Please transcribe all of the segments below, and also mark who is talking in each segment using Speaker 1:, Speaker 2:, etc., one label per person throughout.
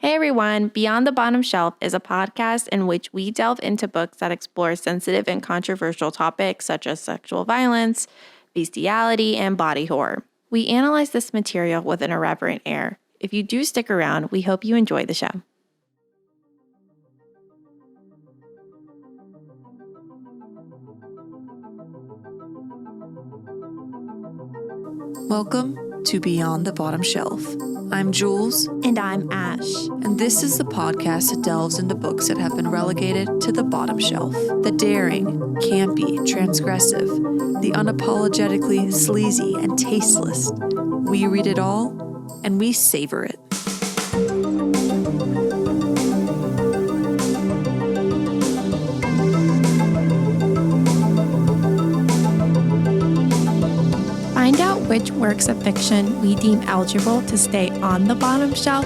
Speaker 1: Hey everyone, Beyond the Bottom Shelf is a podcast in which we delve into books that explore sensitive and controversial topics such as sexual violence, bestiality, and body horror. We analyze this material with an irreverent air. If you do stick around, we hope you enjoy the show.
Speaker 2: Welcome to Beyond the Bottom Shelf. I'm Jules.
Speaker 1: And I'm Ash.
Speaker 2: And this is the podcast that delves into books that have been relegated to the bottom shelf. The daring, campy, transgressive, the unapologetically sleazy and tasteless. We read it all, and we savor it.
Speaker 1: Find out which works of fiction we deem eligible to stay on the bottom shelf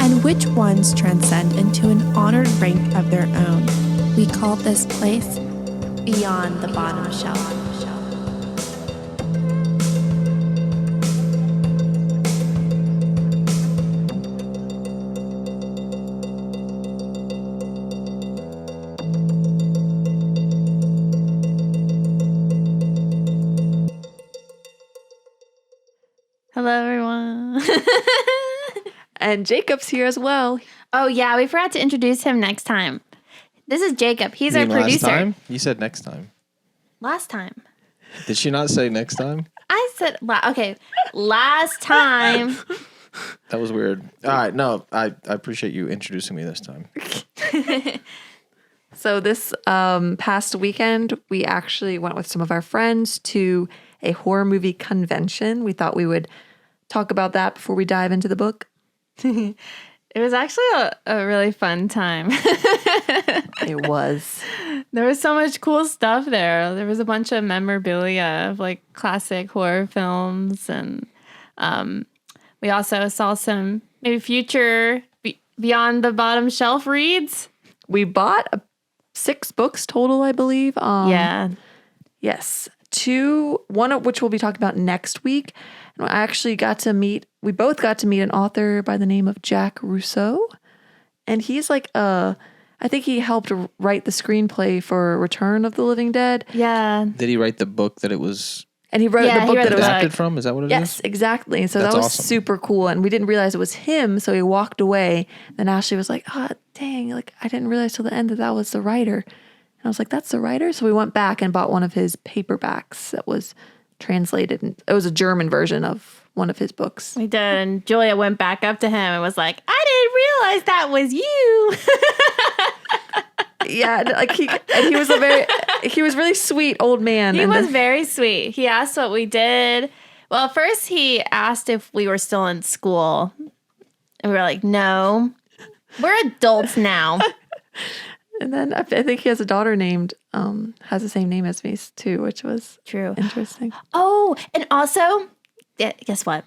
Speaker 1: and which ones transcend into an honored rank of their own. We call this place Beyond the Bottom Shelf. Hello, everyone.
Speaker 2: And Jacob's here as well.
Speaker 1: Oh, yeah, we forgot to introduce him next time. This is Jacob. He's our producer.
Speaker 3: Last time? You said next time.
Speaker 1: Last time.
Speaker 3: Did she not say next time?
Speaker 1: I said, okay, last time.
Speaker 3: That was weird. All right, no, I appreciate you introducing me this time.
Speaker 2: So this past weekend, we actually went with some of our friends to a horror movie convention. We thought we would talk about that before we dive into the book.
Speaker 1: It was actually a really fun time.
Speaker 2: It was.
Speaker 1: There was so much cool stuff there. There was a bunch of memorabilia of like classic horror films. And we also saw some maybe future Beyond the Bottom Shelf reads.
Speaker 2: We bought 6 books total, I believe.
Speaker 1: Yeah.
Speaker 2: Yes. 2, one of which we'll be talking about next week. And I actually we both got to meet an author by the name of Jack Rousseau. And he's like I think he helped write the screenplay for Return of the Living Dead.
Speaker 1: Yeah.
Speaker 3: Did he write the book that it was
Speaker 2: And he wrote the book that it was
Speaker 3: adapted from? Is that what it is?
Speaker 2: Yes, exactly. And so
Speaker 3: That's
Speaker 2: that was
Speaker 3: awesome.
Speaker 2: super cool. And we didn't realize it was him, so he walked away. Then Ashley was like, oh, dang, like I didn't realize till the end that was the writer. And I was like, that's the writer? So we went back and bought one of his paperbacks that was translated. And it was a German version of one of his books.
Speaker 1: We did. And Julia went back up to him and was like, I didn't realize that was you.
Speaker 2: Yeah, like he was really sweet old man.
Speaker 1: He was very sweet. He asked what we did. Well, first he asked if we were still in school. And we were like, no, we're adults now.
Speaker 2: And then I think he has a daughter named, has the same name as me too, which was
Speaker 1: True.
Speaker 2: Interesting.
Speaker 1: Oh, and also, guess what?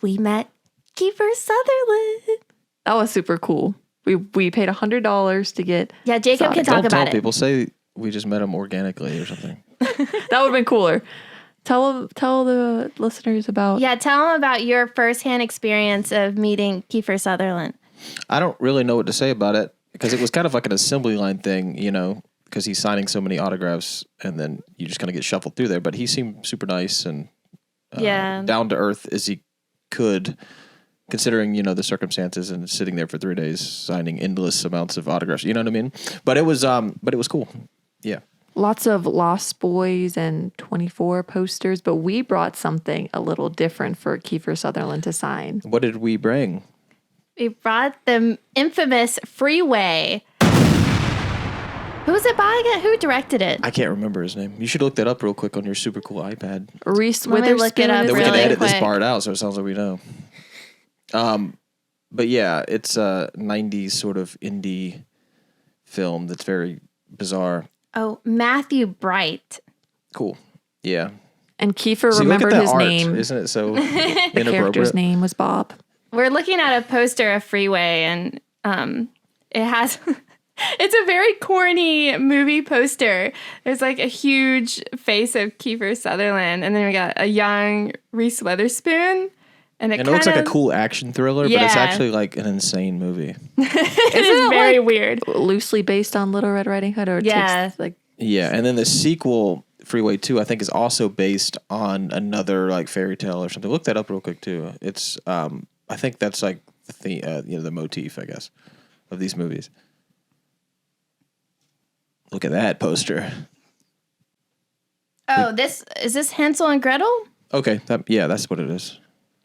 Speaker 1: We met Kiefer Sutherland.
Speaker 2: That was super cool. We paid $100 to get.
Speaker 1: Yeah, Jacob can talk
Speaker 3: Don't
Speaker 1: about
Speaker 3: tell
Speaker 1: it.
Speaker 3: people. Say we just met him organically or something.
Speaker 2: That would have been cooler. Tell the listeners about.
Speaker 1: Yeah, tell them about your firsthand experience of meeting Kiefer Sutherland.
Speaker 3: I don't really know what to say about it because it was kind of like an assembly line thing, because he's signing so many autographs and then you just kind of get shuffled through there. But he seemed super nice and down to earth as he could, considering, the circumstances and sitting there for 3 days signing endless amounts of autographs. You know what I mean? But it was cool. Yeah.
Speaker 2: Lots of Lost Boys and 24 posters, but we brought something a little different for Kiefer Sutherland to sign.
Speaker 3: What did we bring?
Speaker 1: We brought the infamous Freeway. Who was it by again? Who directed it?
Speaker 3: I can't remember his name. You should look that up real quick on your super cool iPad.
Speaker 2: Reese
Speaker 1: Let me look it
Speaker 2: Witherspoon.
Speaker 1: up
Speaker 3: Then we can
Speaker 1: really
Speaker 3: edit this
Speaker 1: quick.
Speaker 3: part out so it sounds like we know. But yeah, it's a 90s sort of indie film that's very bizarre.
Speaker 1: Oh, Matthew Bright.
Speaker 3: Cool. Yeah.
Speaker 2: And Kiefer
Speaker 3: See, look at
Speaker 2: remembered
Speaker 3: that
Speaker 2: his
Speaker 3: art.
Speaker 2: name.
Speaker 3: Isn't it so
Speaker 2: The character's
Speaker 3: inappropriate?
Speaker 2: name was Bob.
Speaker 1: We're looking at a poster of Freeway, and it has It's a very corny movie poster. There's like a huge face of Kiefer Sutherland, and then we got a young Reese Witherspoon, And
Speaker 3: it looks like a cool action thriller, but it's actually like an insane movie.
Speaker 1: It is very weird.
Speaker 2: Loosely based on Little Red Riding Hood, or it takes like.
Speaker 3: Yeah, and then the sequel, Freeway 2, I think is also based on another like fairy tale or something. Look that up real quick too. It's I think that's like the motif, I guess, of these movies. Look at that poster.
Speaker 1: Oh, is this Hansel and Gretel?
Speaker 3: Okay, that's what it is.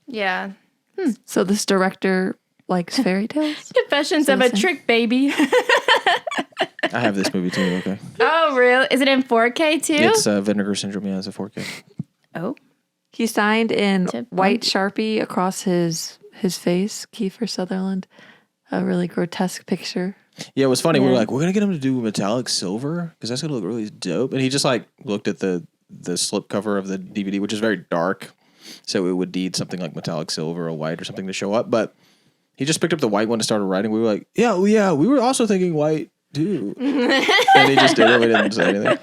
Speaker 1: Yeah.
Speaker 2: So this director likes fairy tales?
Speaker 1: Confessions of a Trick Baby.
Speaker 3: I have this movie too, okay.
Speaker 1: Oh, really? Is it in 4K too?
Speaker 3: It's Vinegar Syndrome, yeah, it's a 4K.
Speaker 1: Oh.
Speaker 2: He signed in white Sharpie across his face, Kiefer Sutherland. A really grotesque picture.
Speaker 3: Yeah, it was funny. We were like, we're going to get him to do metallic silver because that's going to look really dope. And he just like looked at the slipcover of the DVD, which is very dark. So it would need something like metallic silver or white or something to show up. But he just picked up the white one and started writing. We were like, yeah, we were also thinking white too. And he just did it. We didn't say anything.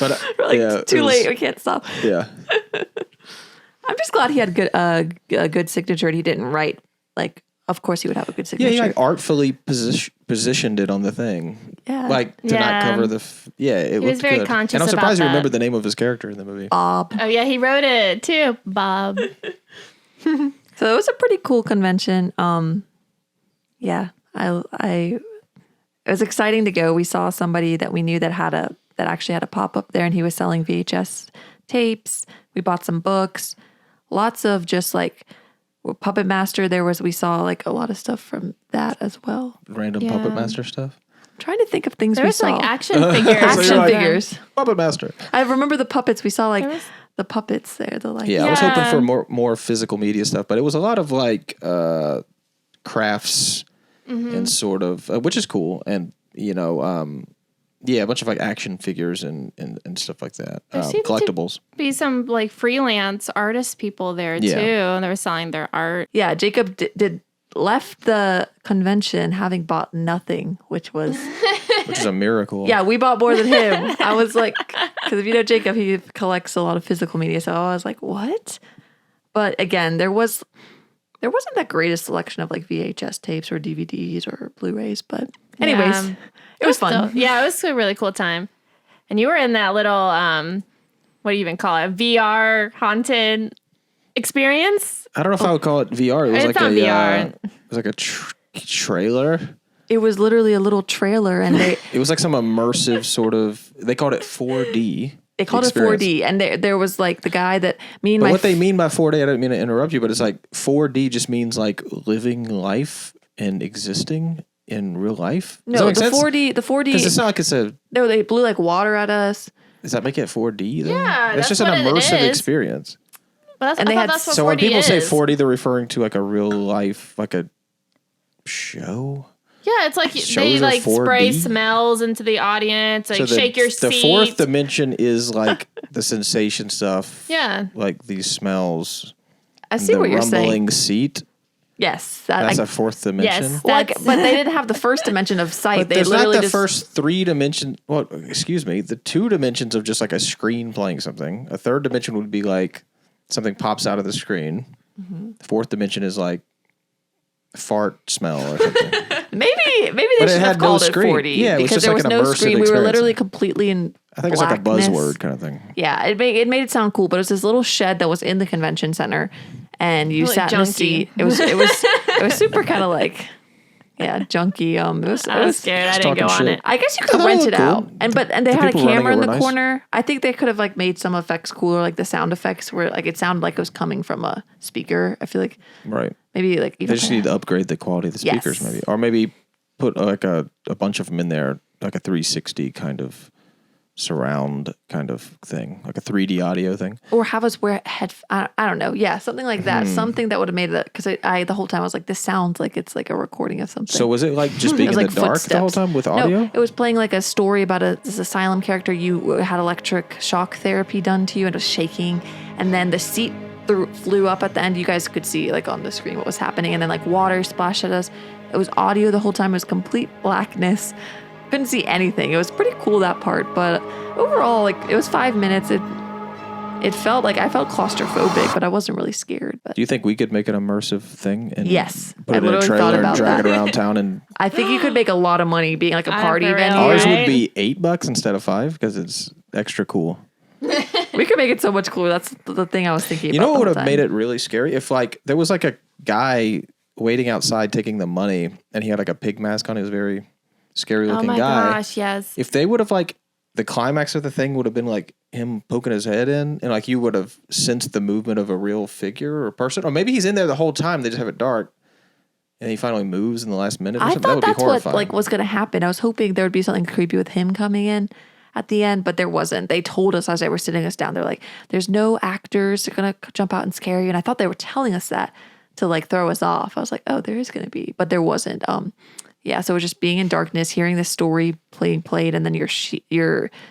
Speaker 3: But
Speaker 2: we're like, too late. We can't stop.
Speaker 3: Yeah.
Speaker 2: I'm just glad he had a good signature and he didn't write like. Of course, he would have a good signature.
Speaker 3: Yeah, he like artfully positioned it on the thing.
Speaker 2: Yeah.
Speaker 3: Like to not cover the. It
Speaker 1: was very
Speaker 3: good.
Speaker 1: conscious.
Speaker 3: And I'm
Speaker 1: about
Speaker 3: surprised
Speaker 1: that.
Speaker 3: you remembered the name of his character in the movie.
Speaker 2: Bob.
Speaker 1: Oh, yeah, he wrote it too. Bob.
Speaker 2: So it was a pretty cool convention. Yeah, it was exciting to go. We saw somebody that we knew that actually had a pop up there, and he was selling VHS tapes. We bought some books, lots of just like. Puppet Master, we saw like a lot of stuff from that as well.
Speaker 3: Random Puppet Master stuff.
Speaker 2: I'm trying to think of things
Speaker 1: there
Speaker 2: we saw.
Speaker 1: Like action figures.
Speaker 2: Action figures.
Speaker 3: Puppet Master.
Speaker 2: I remember the puppets. We saw like the puppets there. I
Speaker 3: was hoping for more physical media stuff, but it was a lot of like crafts and sort of, which is cool. And, a bunch of like action figures and stuff like that. Collectibles.
Speaker 1: Be some like freelance artist people there too, and they were selling their art.
Speaker 2: Yeah, Jacob left the convention having bought nothing, which is
Speaker 3: a miracle.
Speaker 2: Yeah, we bought more than him. I was like, because if you know Jacob, he collects a lot of physical media, so I was like, what? But again, there wasn't that greatest selection of like VHS tapes or DVDs or Blu-rays, but anyways. It was fun.
Speaker 1: It was a really cool time. And you were in that little, what do you even call it? VR haunted experience?
Speaker 3: I don't know if I would call it VR. It was like VR. It was like a trailer.
Speaker 2: It was literally a little trailer, and
Speaker 3: it was like some immersive sort of. They called it 4D.
Speaker 2: They called it 4D, and there was like the guy that
Speaker 3: what they mean by 4D, I don't mean to interrupt you, but it's like 4D just means like living life and existing in real life.
Speaker 2: No, the 4D.
Speaker 3: Because it's not like it's a.
Speaker 2: No, they blew like water at us.
Speaker 3: Does that make it 4D then?
Speaker 1: Yeah,
Speaker 3: it's just an immersive experience.
Speaker 1: But that's what
Speaker 3: so
Speaker 1: 4D
Speaker 3: when people
Speaker 1: is.
Speaker 3: say 4D, they're referring to like a real life, like a show.
Speaker 1: Yeah, it's like they like spray smells into the audience, like shake your seat.
Speaker 3: The fourth dimension is like the sensation stuff.
Speaker 1: Yeah,
Speaker 3: like these smells.
Speaker 2: I see what you're saying.
Speaker 3: The rumbling seat.
Speaker 2: Yes,
Speaker 3: that's a fourth dimension.
Speaker 2: Yes, but they didn't have the first dimension of sight.
Speaker 3: But there's not the first 3 dimensions. Well, excuse me, the 2 dimensions of just like a screen playing something. A third dimension would be like something pops out of the screen. Mm-hmm. The fourth dimension is like fart smell or something.
Speaker 2: maybe they should have called it 4D.
Speaker 3: Yeah,
Speaker 2: because there was no screen. We were literally completely in.
Speaker 3: I think it's like a buzzword kind of thing.
Speaker 2: Yeah, it made it sound cool, but it was this little shed that was in the convention center, and you sat in a seat. It was super kind of like. Yeah, junky.
Speaker 1: I was scared. I didn't go on it.
Speaker 2: I guess you could rent it out, and they had a camera in the corner. I think they could have like made some effects cooler, like the sound effects where like it sounded like it was coming from a speaker. I feel like maybe like even
Speaker 3: they just need to upgrade the quality of the speakers, maybe, or maybe put like a bunch of them in there, like a 360 kind of surround kind of thing, like a 3D audio thing,
Speaker 2: or have us wear I don't know, something like that, something that would have made it, because I the whole time I was like, this sounds like it's like a recording of something.
Speaker 3: So was it like just being in the dark the whole time with audio?
Speaker 2: No, it was playing like a story about this asylum character. You had electric shock therapy done to you and it was shaking, and then the seat flew up at the end. You guys could see like on the screen what was happening, and then like water splashed at us. It was audio the whole time. It was complete blackness. Couldn't see anything. It was pretty cool, that part, but overall, like, it was 5 minutes. It it felt like I felt claustrophobic, but I wasn't really scared. But
Speaker 3: Do you think we could make an immersive thing and
Speaker 2: yes,
Speaker 3: put
Speaker 2: I
Speaker 3: it in a
Speaker 2: literally thought
Speaker 3: trailer and
Speaker 2: about
Speaker 3: drag
Speaker 2: that.
Speaker 3: it around town? And
Speaker 2: I think you could make a lot of money being like a party
Speaker 1: for real.
Speaker 2: venue.
Speaker 3: ours
Speaker 1: Right?
Speaker 3: would be $8 instead of $5 because it's extra cool.
Speaker 2: We could make it so much cooler. That's the thing I was thinking
Speaker 3: You
Speaker 2: about.
Speaker 3: know what
Speaker 2: the
Speaker 3: would
Speaker 2: whole
Speaker 3: have
Speaker 2: time.
Speaker 3: made it really scary? If like there was like a guy waiting outside taking the money and he had like a pig mask on. He was a very scary
Speaker 1: Oh
Speaker 3: looking
Speaker 1: my
Speaker 3: guy.
Speaker 1: gosh, yes.
Speaker 3: If they would have like the climax of the thing would have been like him poking his head in and like you would have sensed the movement of a real figure or person. Or maybe he's in there the whole time. They just have it dark. And he finally moves in the last minute or
Speaker 2: I
Speaker 3: something. That
Speaker 2: thought
Speaker 3: would be
Speaker 2: that's what
Speaker 3: horrifying.
Speaker 2: like was going to happen. I was hoping there would be something creepy with him coming in at the end, but there wasn't. They told us as they were sitting us down, they're like, there's no actors. They're going to jump out and scare you. And I thought they were telling us that to like throw us off. I was like, oh, there is going to be, but there wasn't. Yeah. So it was just being in darkness, hearing this story played, and then your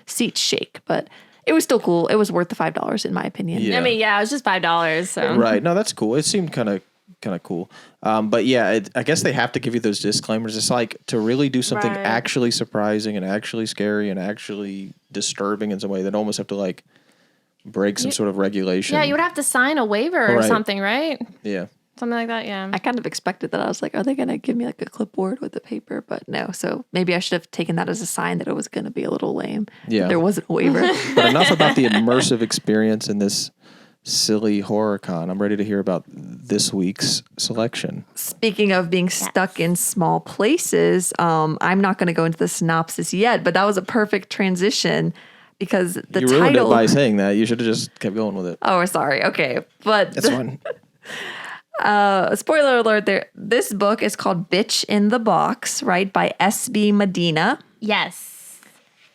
Speaker 2: seats shake. But it was still cool. It was worth the $5 in my opinion.
Speaker 3: Yeah.
Speaker 1: I mean, yeah, it was just $5. So.
Speaker 3: Right. No, that's cool. It seemed kind of cool. But yeah, I guess they have to give you those disclaimers. It's like to really do something
Speaker 1: Right.
Speaker 3: actually surprising and actually scary and actually disturbing in some way, they'd almost have to like break some sort of regulation.
Speaker 1: Yeah, you would have to sign a waiver or
Speaker 3: Right.
Speaker 1: something, right?
Speaker 3: Yeah.
Speaker 1: Something like that, yeah.
Speaker 2: I kind of expected that. I was like, are they going to give me like a clipboard with the paper? But no. So maybe I should have taken that as a sign that it was going to be a little lame.
Speaker 3: Yeah.
Speaker 2: There wasn't a waiver.
Speaker 3: But enough about the immersive experience in this silly horror con. I'm ready to hear about this week's selection.
Speaker 2: Speaking of being stuck in small places, I'm not going to go into the synopsis yet, but that was a perfect transition because the
Speaker 3: You ruined
Speaker 2: title.
Speaker 3: it by saying that. You should have just kept going with it.
Speaker 2: Oh, sorry. Okay, but
Speaker 3: That's fine.
Speaker 2: spoiler alert: this book is called "Bitch in the Box," right, by S.B. Medina.
Speaker 1: Yes.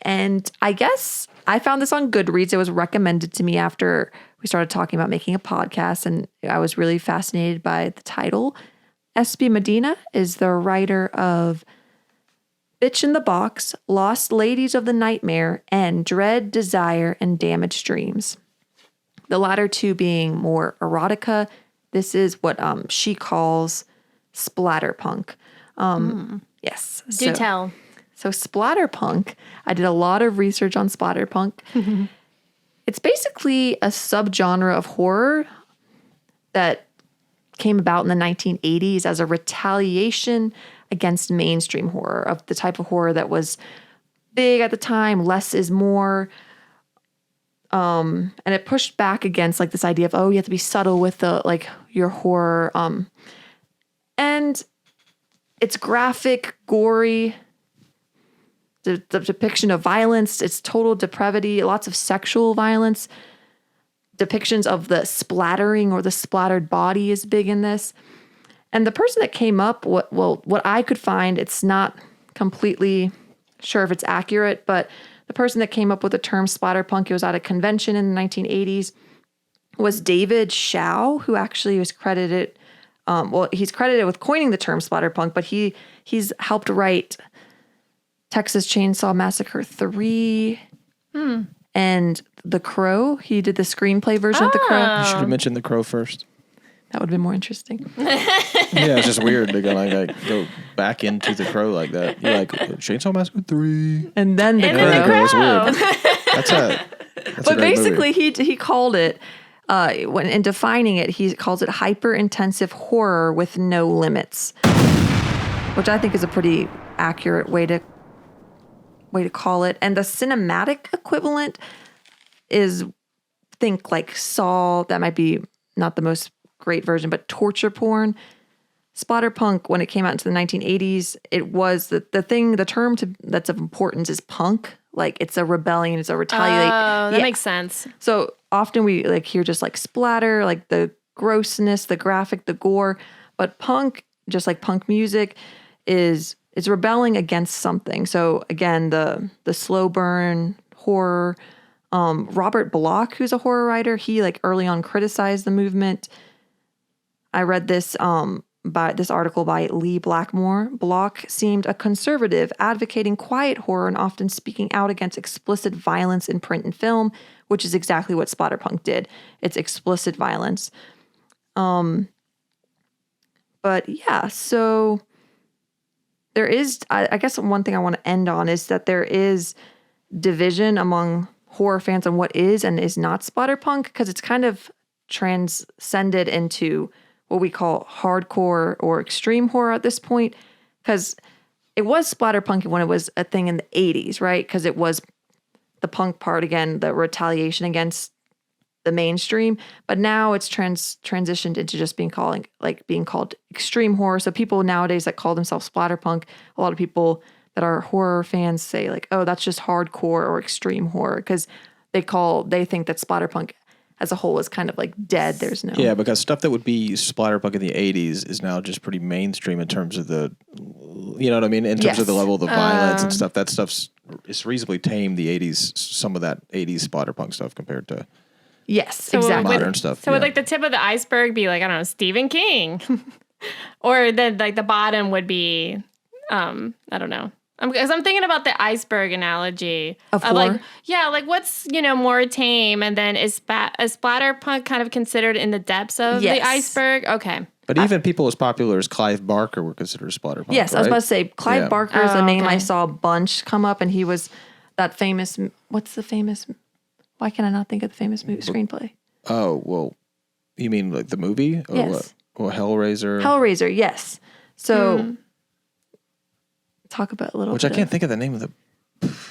Speaker 2: And I guess I found this on Goodreads. It was recommended to me after we started talking about making a podcast, and I was really fascinated by the title. S.B. Medina is the writer of Bitch in the Box, Lost Ladies of the Nightmare, and Dread, Desire, and Damaged Dreams. The latter two being more erotica. This is what she calls splatterpunk. Yes.
Speaker 1: Do tell.
Speaker 2: So splatterpunk, I did a lot of research on splatterpunk. It's basically a subgenre of horror that came about in the 1980s as a retaliation against mainstream horror, of the type of horror that was big at the time, less is more. And it pushed back against like this idea of, oh, you have to be subtle with the like your horror. And it's graphic, gory. The depiction of violence, it's total depravity, lots of sexual violence. Depictions of the splattering or the splattered body is big in this. And the person that came up, what I could find, it's not completely sure if it's accurate, but the person that came up with the term splatterpunk, it was at a convention in the 1980s, was David Shao, who actually was credited, he's credited with coining the term splatterpunk, but he's helped write Texas Chainsaw Massacre 3 and The Crow. He did the screenplay version of The Crow.
Speaker 3: You should have mentioned The Crow first.
Speaker 2: That would have been more interesting.
Speaker 3: Yeah, it's just weird to go go back into The Crow like that. You're like, Chainsaw Massacre 3.
Speaker 2: And then The
Speaker 1: And
Speaker 2: Crow.
Speaker 1: then The
Speaker 3: That's weird. That's a
Speaker 2: But
Speaker 3: great
Speaker 2: basically,
Speaker 3: movie.
Speaker 2: he called it, when in defining it, he calls it hyper-intensive horror with no limits, which I think is a pretty accurate way to call it. And the cinematic equivalent is, think like Saw, that might be not the most great version, but torture porn. Splatterpunk, when it came out into the 1980s, it was the term that's of importance is punk. Like it's a rebellion, it's a retaliate.
Speaker 1: Oh, that makes sense.
Speaker 2: So often we like hear just like splatter, like the grossness, the graphic, the gore. But punk, just like punk music, is rebelling against something. So again, the slow burn horror. Robert Bloch, who's a horror writer, he like early on criticized the movement. I read this by this article by Lee Blackmore. Bloch seemed a conservative, advocating quiet horror and often speaking out against explicit violence in print and film, which is exactly what splatterpunk did. It's explicit violence. But yeah, so there is, I guess one thing I want to end on is that there is division among horror fans on what is and is not splatterpunk, because it's kind of transcended into what we call hardcore or extreme horror at this point, because it was splatterpunk when it was a thing in the 80s, right? Because it was the punk part, again, the retaliation against the mainstream, but now it's transitioned into just being called extreme horror. So people nowadays that call themselves splatterpunk, a lot of people that are horror fans say like, oh, that's just hardcore or extreme horror, because they think that splatterpunk as a whole is kind of like dead. There's no...
Speaker 3: Yeah, because stuff that would be splatterpunk in the 80s is now just pretty mainstream in terms of the, you know what I mean? In terms of the level of the violence and stuff. That stuff's it's reasonably tame, the 80s, some of that 80s splatterpunk stuff compared to...
Speaker 2: Yes, exactly.
Speaker 3: Modern stuff.
Speaker 1: So would like the tip of the iceberg be like, I don't know, Stephen King? Or then like the bottom would be, I don't know. Because I'm thinking about the iceberg analogy
Speaker 2: of horror.
Speaker 1: Like what's, more tame, and then is splatterpunk kind of considered in the depths of the iceberg? Okay.
Speaker 3: But even people as popular as Clive Barker were considered splatterpunk.
Speaker 2: Yes,
Speaker 3: right?
Speaker 2: I was about to say Clive Barker is a name I saw a bunch come up, and he was that famous. What's the famous? Why can I not think of the famous movie screenplay?
Speaker 3: Oh well, you mean like the movie? Or
Speaker 2: yes.
Speaker 3: What? Or Hellraiser.
Speaker 2: Hellraiser, yes. So talk about a little.
Speaker 3: Which I can't think of the name of the.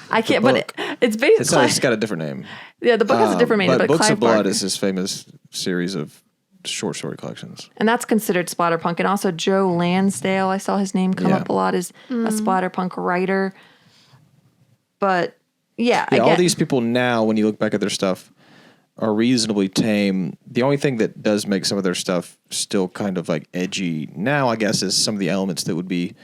Speaker 2: I can't, but it's basically.
Speaker 3: It's got a different name.
Speaker 2: Yeah, the book has a different name. But
Speaker 3: Books
Speaker 2: Clive
Speaker 3: of Blood
Speaker 2: Barker
Speaker 3: is his famous series of short story collections.
Speaker 2: And that's considered splatterpunk. And also Joe Lansdale, I saw his name come up a lot, is a splatterpunk writer. But
Speaker 3: all these people now, when you look back at their stuff, are reasonably tame. The only thing that does make some of their stuff still kind of like edgy now, I guess, is some of the elements that would be,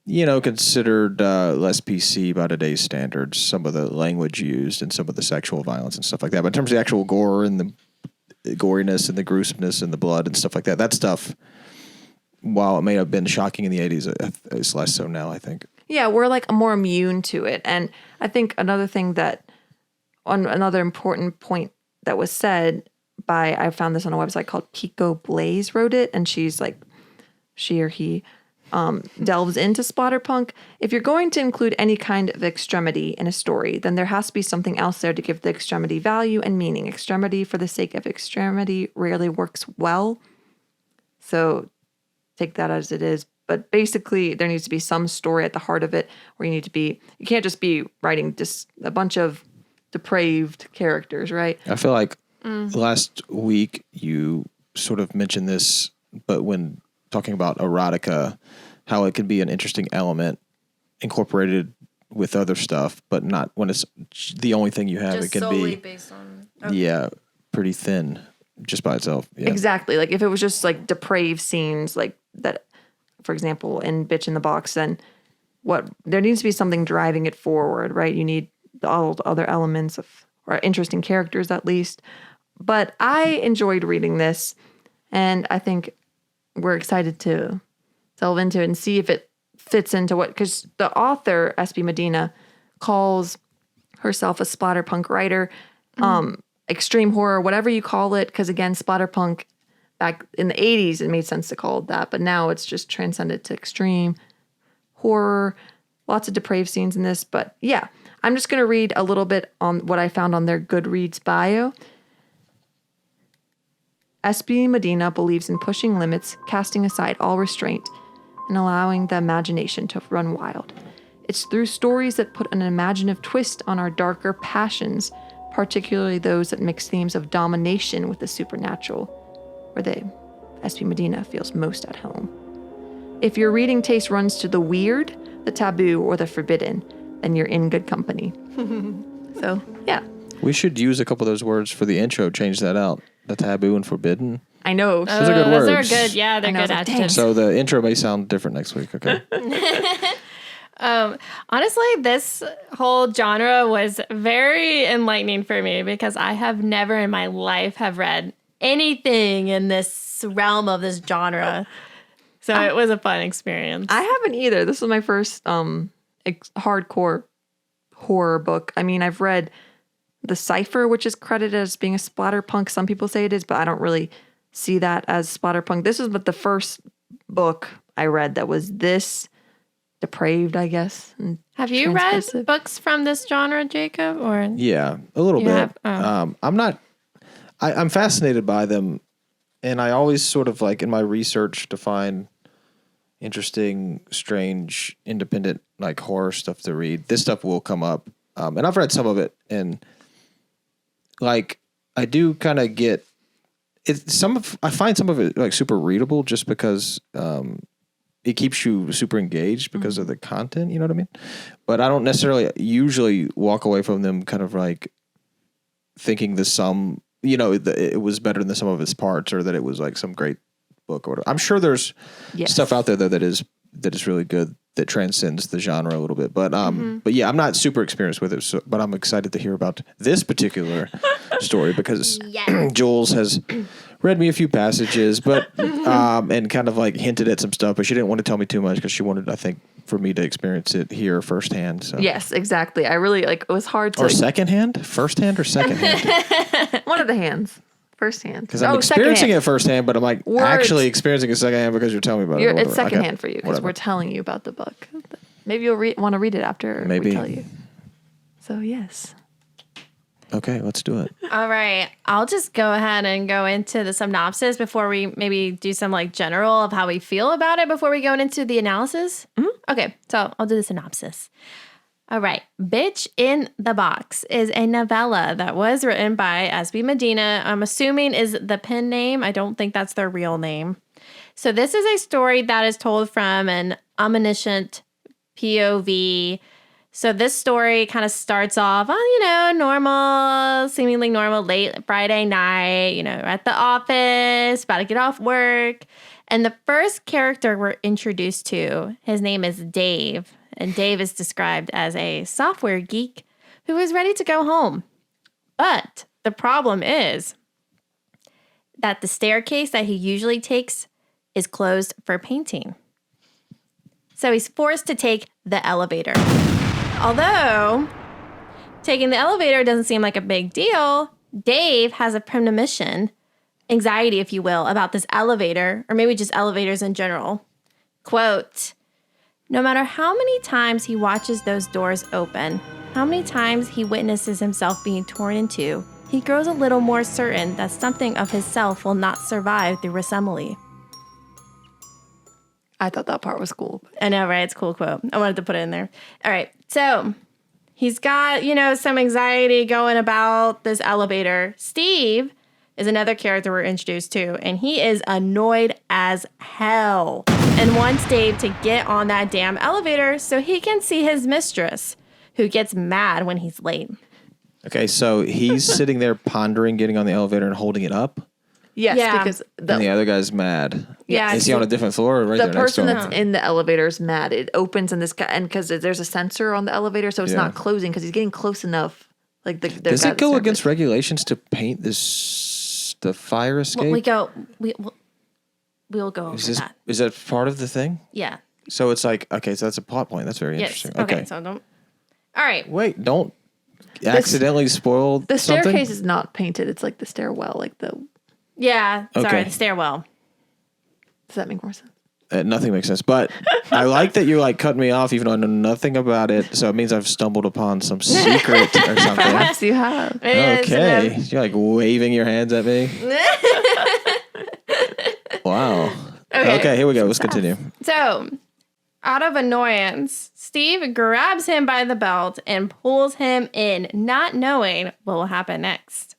Speaker 3: considered less PC by today's standards. Some of the language used and some of the sexual violence and stuff like that. But in terms of the actual gore and the goriness and the gruesomeness and the blood and stuff like that, that stuff, while it may have been shocking in the 80s, it's less so now, I think.
Speaker 2: Yeah, we're like more immune to it. And I think another important point that was said by, I found this on a website called Pico Blaze wrote it, and she or he delves into splatterpunk. If you're going to include any kind of extremity in a story, then there has to be something else there to give the extremity value and meaning. Extremity for the sake of extremity rarely works well. So take that as it is. But basically, there needs to be some story at the heart of it, where you can't just be writing just a bunch of depraved characters, right?
Speaker 3: I feel like last week you sort of mentioned this, but when talking about erotica, how it can be an interesting element incorporated with other stuff, but not when it's the only thing you have.
Speaker 1: Just
Speaker 3: it can
Speaker 1: solely
Speaker 3: be
Speaker 1: based on
Speaker 3: pretty thin just by itself. Yeah.
Speaker 2: Exactly. Like if it was just like depraved scenes like that, for example, in Bitch in the Box, then there needs to be something driving it forward, right? You need all the other elements or interesting characters at least. But I enjoyed reading this, and I think we're excited to delve into it and see if it fits into because the author, S.B. Medina, calls herself a splatterpunk writer, extreme horror, whatever you call it, because again, splatterpunk, back in the 80s, it made sense to call it that, but now it's just transcended to extreme horror, lots of depraved scenes in this. But yeah, I'm just going to read a little bit on what I found on their Goodreads bio. S.B. Medina believes in pushing limits, casting aside all restraint, and allowing the imagination to run wild. It's through stories that put an imaginative twist on our darker passions, particularly those that mix themes of domination with the supernatural, where S.B. Medina feels most at home. If your reading taste runs to the weird, the taboo, or the forbidden, then you're in good company. So, yeah.
Speaker 3: We should use a couple of those words for the intro, change that out. The taboo and forbidden.
Speaker 2: I know.
Speaker 3: Those are good words.
Speaker 1: Those are good. Yeah, they're good adjectives.
Speaker 3: So the intro may sound different next week, okay?
Speaker 1: Honestly, this whole genre was very enlightening for me because I have never in my life have read anything in this realm of this genre. So it was a fun experience.
Speaker 2: I haven't either. This was my first hardcore horror book. I mean, I've read The Cipher, which is credited as being a splatterpunk. Some people say it is, but I don't really see that as splatterpunk. This was the first book I read that was this depraved, I guess.
Speaker 1: Have you read books from this genre, Jacob? Or
Speaker 3: yeah, a little bit. I'm fascinated by them, and I always sort of like in my research to find interesting, strange, independent like horror stuff to read. This stuff will come up, and I've read some of it, and like I do kind of get it. I find some of it like super readable, just because it keeps you super engaged because of the content. You know what I mean? But I don't necessarily usually walk away from them kind of like thinking it was better than the sum of its parts, or that it was like some great book or whatever. I'm sure there's stuff out there though that is really good, that transcends the genre a little bit. But but yeah, I'm not super experienced with it. But I'm excited to hear about this particular story because Jules has read me a few passages, but and kind of like hinted at some stuff, but she didn't want to tell me too much because she wanted, I think, for me to experience it here firsthand. So
Speaker 2: yes, exactly. I really it was hard to
Speaker 3: secondhand, firsthand or secondhand.
Speaker 2: One of the hands. Firsthand.
Speaker 3: Because I'm experiencing it firsthand, but I'm like actually experiencing it secondhand because you're telling me about it.
Speaker 2: It's secondhand for you because we're telling you about the book. Maybe you'll want to read it after we tell you. So, yes.
Speaker 3: Okay, let's do it.
Speaker 1: All right. I'll just go ahead and go into the synopsis before we maybe do some like general of how we feel about it before we go into the analysis. Mm-hmm. Okay, so I'll do the synopsis. All right. Bitch in the Box is a novella that was written by SB Medina. I'm assuming is the pen name. I don't think that's their real name. So this is a story that is told from an omniscient POV. So this story kind of starts off on, seemingly normal, late Friday night, at the office, about to get off work. And the first character we're introduced to, his name is Dave. And Dave is described as a software geek who is ready to go home. But the problem is that the staircase that he usually takes is closed for painting. So he's forced to take the elevator. Although taking the elevator doesn't seem like a big deal, Dave has a premonition, anxiety, if you will, about this elevator, or maybe just elevators in general. Quote, no matter how many times he watches those doors open, how many times he witnesses himself being torn in two, he grows a little more certain that something of his self will not survive the assembly.
Speaker 2: I thought that part was cool.
Speaker 1: I know, right? It's a cool quote. I wanted to put it in there. All right. So he's got, some anxiety going about this elevator. Steve is another character we're introduced to, and he is annoyed as hell and wants Dave to get on that damn elevator so he can see his mistress, who gets mad when he's late.
Speaker 3: Okay, so he's sitting there pondering getting on the elevator and holding it up?
Speaker 2: Yes, because
Speaker 3: and the other guy's mad.
Speaker 1: Yeah,
Speaker 3: is he on a different floor or right there next to him?
Speaker 2: The person that's in the elevator is mad. It opens and because there's a sensor on the elevator, so it's not closing because he's getting close enough. Like does
Speaker 3: it go against regulations to paint the fire escape?
Speaker 1: We'll go over that.
Speaker 3: Is that part of the thing?
Speaker 1: Yeah.
Speaker 3: So it's like, okay, so that's a plot point. That's very interesting. Okay,
Speaker 1: so don't. All right.
Speaker 3: Wait, don't accidentally spoil
Speaker 2: the
Speaker 3: something?
Speaker 2: staircase is not painted. It's like the stairwell, like the...
Speaker 1: Yeah, sorry, the stairwell.
Speaker 2: Does that make more sense?
Speaker 3: Nothing makes sense, but I like that you cut me off even though I know nothing about it, so it means I've stumbled upon some secret or something.
Speaker 2: Perhaps you have.
Speaker 3: Okay, you're waving your hands at me. Wow. Okay, here we go. Let's continue.
Speaker 1: So, out of annoyance, Steve grabs him by the belt and pulls him in, not knowing what will happen next.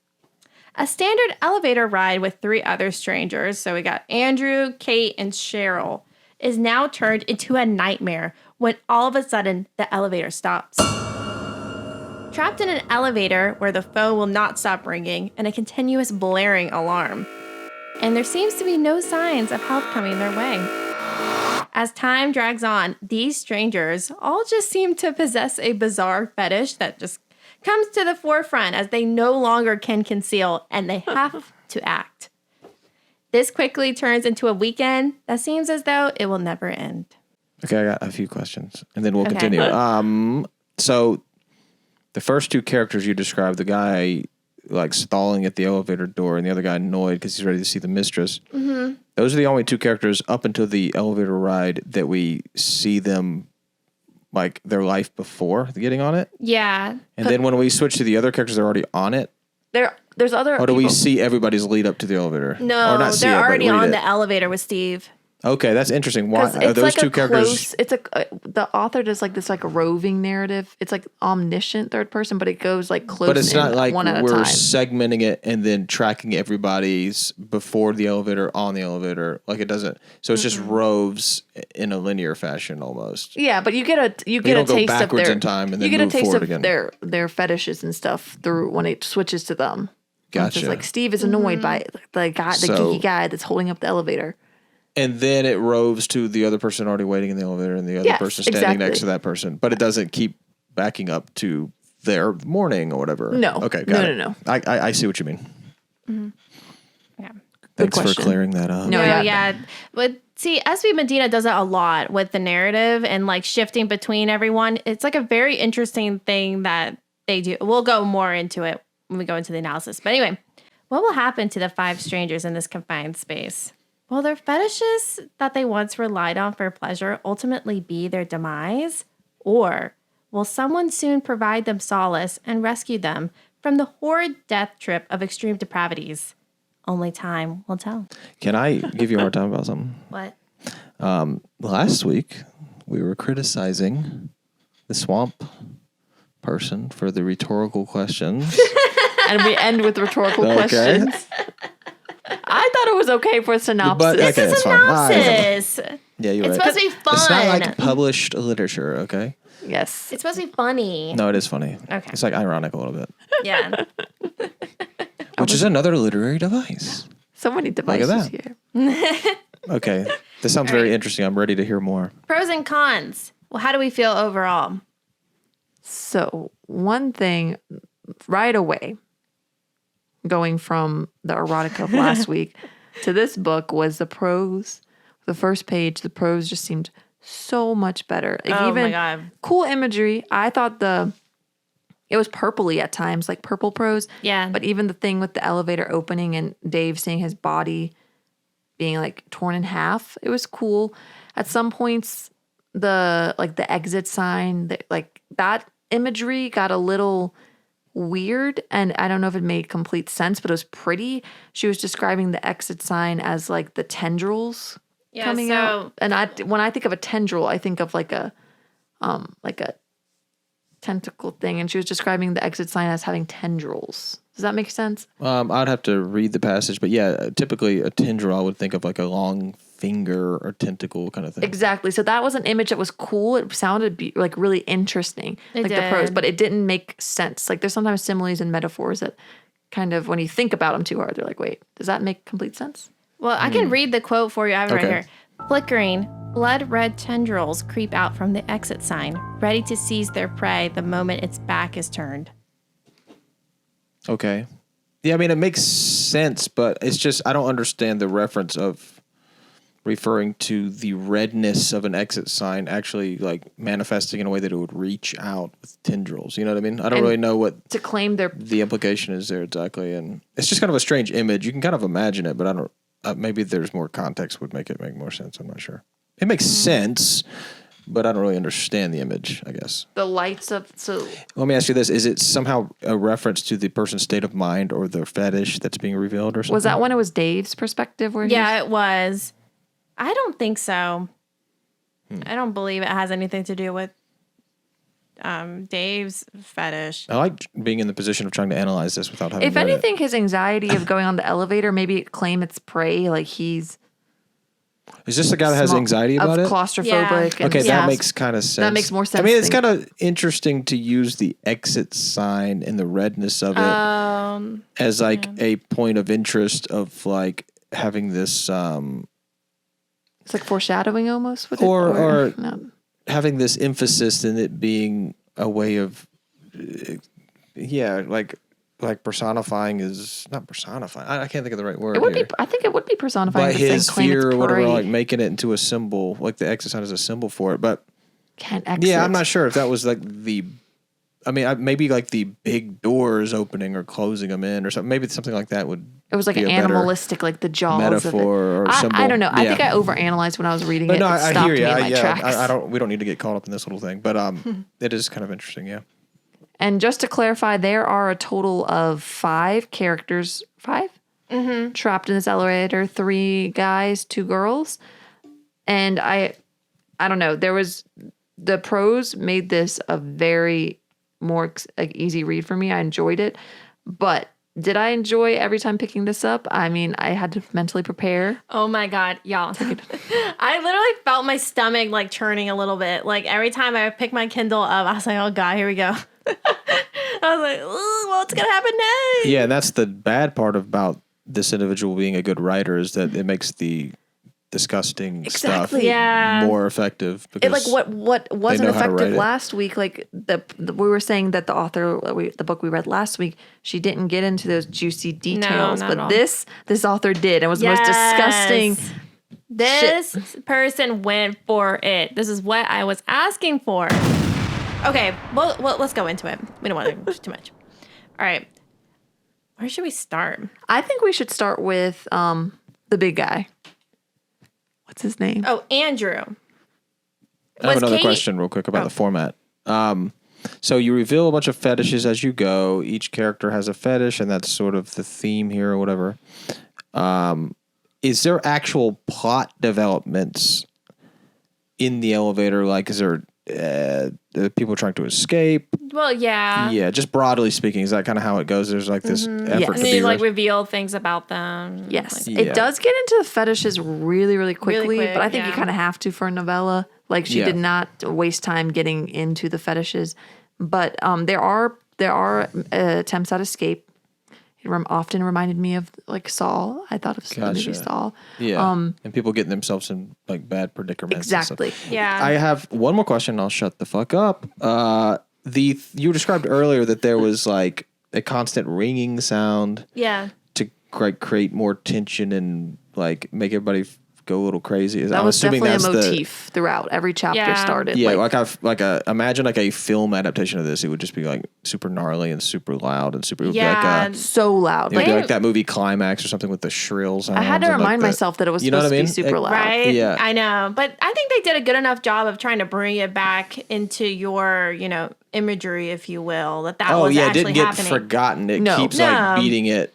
Speaker 1: A standard elevator ride with 3 other strangers, so we got Andrew, Kate, and Cheryl, is now turned into a nightmare when all of a sudden the elevator stops. Trapped in an elevator where the phone will not stop ringing and a continuous blaring alarm. And there seems to be no signs of help coming their way. As time drags on, these strangers all just seem to possess a bizarre fetish that just comes to the forefront as they no longer can conceal and they have to act. This quickly turns into a weekend that seems as though it will never end.
Speaker 3: Okay, I got a few questions and then we'll continue. So the first 2 characters you described, the guy stalling at the elevator door and the other guy annoyed because he's ready to see the mistress. Mm-hmm. Those are the only 2 characters up until the elevator ride that we see them like their life before getting on it.
Speaker 1: Yeah.
Speaker 3: And then when we switch to the other characters, they're already on it.
Speaker 2: There's other.
Speaker 3: Or do we see everybody's lead up to the elevator?
Speaker 1: No,
Speaker 3: or not see
Speaker 1: they're
Speaker 3: it, but
Speaker 1: already
Speaker 3: read
Speaker 1: on
Speaker 3: it.
Speaker 1: the elevator with Steve.
Speaker 3: Okay, that's interesting. Why are those two characters?
Speaker 2: The author does like this like roving narrative. It's like omniscient third person, but it goes like close.
Speaker 3: But it's not like
Speaker 2: one at a
Speaker 3: we're
Speaker 2: time.
Speaker 3: segmenting it and then tracking everybody's before the elevator, on the elevator. Like it doesn't. So it's just roves in a linear fashion almost.
Speaker 2: Yeah, but you get a
Speaker 3: don't
Speaker 2: taste
Speaker 3: go
Speaker 2: of
Speaker 3: backwards
Speaker 2: their
Speaker 3: in time and
Speaker 2: you
Speaker 3: then
Speaker 2: get a
Speaker 3: move
Speaker 2: taste
Speaker 3: forward
Speaker 2: of
Speaker 3: again.
Speaker 2: their fetishes and stuff through when it switches to them.
Speaker 3: Gotcha.
Speaker 2: It's like Steve is annoyed by the guy, the geeky guy that's holding up the elevator.
Speaker 3: And then it roves to the other person already waiting in the elevator and the other person standing next to that person. But it doesn't keep backing up to their morning or whatever.
Speaker 2: No.
Speaker 3: Okay, got it.
Speaker 2: No.
Speaker 3: I see what you mean.
Speaker 1: Mm-hmm. Yeah.
Speaker 3: Thanks for
Speaker 2: question.
Speaker 3: clearing that up.
Speaker 2: No,
Speaker 1: yeah. But see, SB Medina does it a lot with the narrative and like shifting between everyone. It's like a very interesting thing that they do. We'll go more into it when we go into the analysis. But anyway, what will happen to the 5 strangers in this confined space? Will their fetishes that they once relied on for pleasure ultimately be their demise? Or will someone soon provide them solace and rescue them from the horrid death trip of extreme depravities? Only time will tell.
Speaker 3: Can I give you a hard time about something?
Speaker 1: What?
Speaker 3: Last week, we were criticizing the swamp person for the rhetorical questions.
Speaker 2: And we end with rhetorical questions. I thought it was okay for a synopsis.
Speaker 3: But, okay,
Speaker 1: It's a
Speaker 3: that's fine.
Speaker 1: synopsis.
Speaker 3: Yeah, you're
Speaker 1: It's
Speaker 3: right.
Speaker 1: supposed to be fun.
Speaker 3: It's not like published literature, okay?
Speaker 2: Yes.
Speaker 1: It's supposed to be funny.
Speaker 3: No, it is funny.
Speaker 1: Okay.
Speaker 3: It's like ironic a little bit.
Speaker 1: Yeah.
Speaker 3: Which is another literary device.
Speaker 2: So many devices
Speaker 3: that.
Speaker 2: here.
Speaker 3: Okay. This sounds very interesting. I'm ready to hear more.
Speaker 1: Pros and cons. Well, how do we feel overall?
Speaker 2: So one thing right away, going from the erotica of last week to this book was the prose. The first page, the prose just seemed so much better. Like
Speaker 1: Oh
Speaker 2: even
Speaker 1: my God.
Speaker 2: cool imagery. I thought it was purpley at times, like purple prose.
Speaker 1: Yeah.
Speaker 2: But even the thing with the elevator opening and Dave seeing his body being like torn in half, it was cool. At some points, the exit sign, that imagery got a little weird, and I don't know if it made complete sense, but it was pretty. She was describing the exit sign as like the tendrils coming out, and when I think of a tendril, I think of like a tentacle thing, and she was describing the exit sign as having tendrils. Does that make sense?
Speaker 3: I'd have to read the passage, but yeah, typically a tendril, I would think of like a long finger or tentacle kind of thing.
Speaker 2: Exactly. So that was an image that was cool. It sounded like really interesting, the prose, but it didn't make sense. Like there's sometimes similes and metaphors that kind of, when you think about them too hard, they're like, wait, does that make complete sense?
Speaker 1: Well, I can read the quote for you. I have it right
Speaker 3: Okay.
Speaker 1: here. Flickering, blood-red tendrils creep out from the exit sign, ready to seize their prey the moment its back is turned.
Speaker 3: Okay. Yeah, I mean, it makes sense, but it's just, I don't understand the reference of referring to the redness of an exit sign actually like manifesting in a way that it would reach out with tendrils. You know what I mean? I don't really know what
Speaker 2: To claim their
Speaker 3: the implication is there exactly. And it's just kind of a strange image. You can kind of imagine it, but I don't, maybe there's more context would make it make more sense. I'm not sure. It makes sense, but I don't really understand the image, I guess.
Speaker 2: the lights of, so
Speaker 3: Let me ask you this. Is it somehow a reference to the person's state of mind or their fetish that's being revealed or something?
Speaker 2: was that when it was Dave's perspective? Where
Speaker 1: Yeah, it was. I don't think so. I don't believe it has anything to do with Dave's fetish.
Speaker 3: I like being in the position of trying to analyze this without having
Speaker 2: if
Speaker 3: read
Speaker 2: anything, his anxiety of going on the elevator, maybe claim it's prey, like he's
Speaker 3: Is this the guy that has anxiety about it?
Speaker 2: claustrophobic.
Speaker 1: Yeah.
Speaker 2: And
Speaker 3: Okay,
Speaker 1: Yeah.
Speaker 3: that makes kind of sense.
Speaker 2: That makes more sense
Speaker 3: I mean,
Speaker 2: to
Speaker 3: it's
Speaker 2: me.
Speaker 3: kind of interesting to use the exit sign and the redness of it as like a point of interest of like having this
Speaker 2: It's like foreshadowing almost with
Speaker 3: Or-
Speaker 2: it. No.
Speaker 3: having this emphasis in it being a way of like personifying is not personifying. I can't think of the right word.
Speaker 2: It would
Speaker 3: here.
Speaker 2: be. I think it would be personifying.
Speaker 3: But
Speaker 2: to say
Speaker 3: his
Speaker 2: claim it's
Speaker 3: fear or whatever,
Speaker 2: prey.
Speaker 3: like making it into a symbol, like the exit sign is a symbol for it. But
Speaker 2: Can't exit.
Speaker 3: yeah, I'm not sure if that was like the I mean, maybe like the big doors opening or closing them in or something. Maybe something like that would.
Speaker 2: It was like
Speaker 3: be
Speaker 2: an
Speaker 3: a better
Speaker 2: animalistic, like the jaws
Speaker 3: metaphor
Speaker 2: of it.
Speaker 3: or symbol.
Speaker 2: I don't know. I
Speaker 3: Yeah.
Speaker 2: think I overanalyzed when I was reading
Speaker 3: But
Speaker 2: it.
Speaker 3: no,
Speaker 2: It
Speaker 3: I
Speaker 2: stopped
Speaker 3: hear you.
Speaker 2: me in my tracks.
Speaker 3: I don't. We don't need to get caught up in this little thing, but it is kind of interesting. Yeah.
Speaker 2: And just to clarify, there are a total of 5 characters. 5? Mm-hmm. Trapped in this elevator. 3 guys, 2 girls. And I don't know. The prose made this a very more easy read for me. I enjoyed it. But did I enjoy every time picking this up? I mean, I had to mentally prepare.
Speaker 1: Oh my God, y'all. I literally felt my stomach like churning a little bit. Like every time I picked my Kindle up, I was like, oh God, here we go. I was like, what's going to happen next?
Speaker 3: Yeah, and that's the bad part about this individual being a good writer is that it makes the disgusting stuff more effective. Because
Speaker 2: it, like what wasn't effective
Speaker 3: it.
Speaker 2: last week, like we were saying that the author, the book we read last week, she didn't get into those juicy details, but this author did. It was the most disgusting.
Speaker 1: This person went for it. This is what I was asking for. Okay, well, let's go into it. We don't want to push too much. All right. Where should we start?
Speaker 2: I think we should start with the big guy. What's his name?
Speaker 1: Oh, Andrew.
Speaker 3: I have another question real quick about the format. So you reveal a bunch of fetishes as you go. Each character has a fetish, and that's sort of the theme here or whatever. Is there actual plot developments in the elevator? Like, is there people trying to escape?
Speaker 1: Well, yeah.
Speaker 3: Yeah, just broadly speaking, is that kind of how it goes? There's like this effort to
Speaker 1: And
Speaker 3: be
Speaker 1: you like reveal things about them.
Speaker 2: Yes.
Speaker 1: Like,
Speaker 2: It does get into the fetishes really, really quickly,
Speaker 1: Really quick,
Speaker 2: but I think you kind of have to for a novella. Like she did not waste time getting into the fetishes. But there are attempts at escape. It often reminded me of like Saul. I thought of the movie Saul.
Speaker 3: Yeah. And people getting themselves in like bad predicaments.
Speaker 2: Exactly.
Speaker 1: Yeah.
Speaker 3: I have one more question. I'll shut the fuck up. You described earlier that there was like a constant ringing sound.
Speaker 1: Yeah.
Speaker 3: To create more tension and like make everybody go a little crazy.
Speaker 2: That was definitely a motif throughout. Every chapter started.
Speaker 3: Yeah, imagine like a film adaptation of this. It would just be like super gnarly and super loud and super
Speaker 2: so loud.
Speaker 3: It would be like that movie Climax or something with the shrills.
Speaker 2: I had to remind myself that it was supposed to be super loud.
Speaker 1: Right?
Speaker 3: Yeah.
Speaker 1: I know. But I think they did a good enough job of trying to bring it back into your, imagery, if you will. That was actually happening.
Speaker 3: It didn't get forgotten. It keeps like beating it.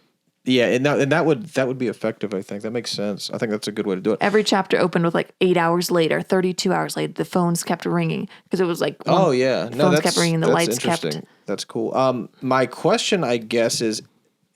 Speaker 3: Yeah, and that would be effective, I think. That makes sense. I think that's a good way to do it.
Speaker 2: Every chapter opened with like 8 hours later, 32 hours later, the phones kept ringing because it was like phones kept ringing, the lights kept.
Speaker 3: That's cool. My question, I guess, is,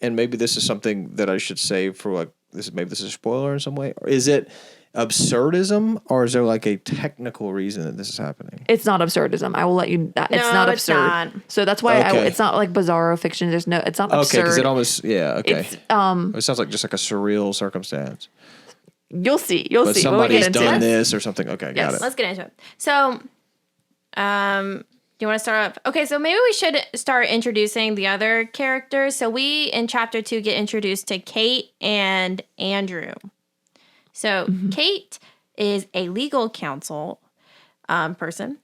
Speaker 3: and maybe this is something that I should say for like this is a spoiler in some way. Is it absurdism, or is there like a technical reason that this is happening?
Speaker 2: It's not absurdism. I will let you. It's not absurd. Not. So that's why it's not like bizarro fiction. It's not absurd.
Speaker 3: Okay, because it almost it sounds like just like a surreal circumstance.
Speaker 2: You'll see.
Speaker 3: But somebody's done this or something. Okay, got it.
Speaker 1: Let's get into it. So, you want to start off? Okay, so maybe we should start introducing the other characters. So we in chapter 2 get introduced to Kate and Andrew. So Kate is a legal counsel person,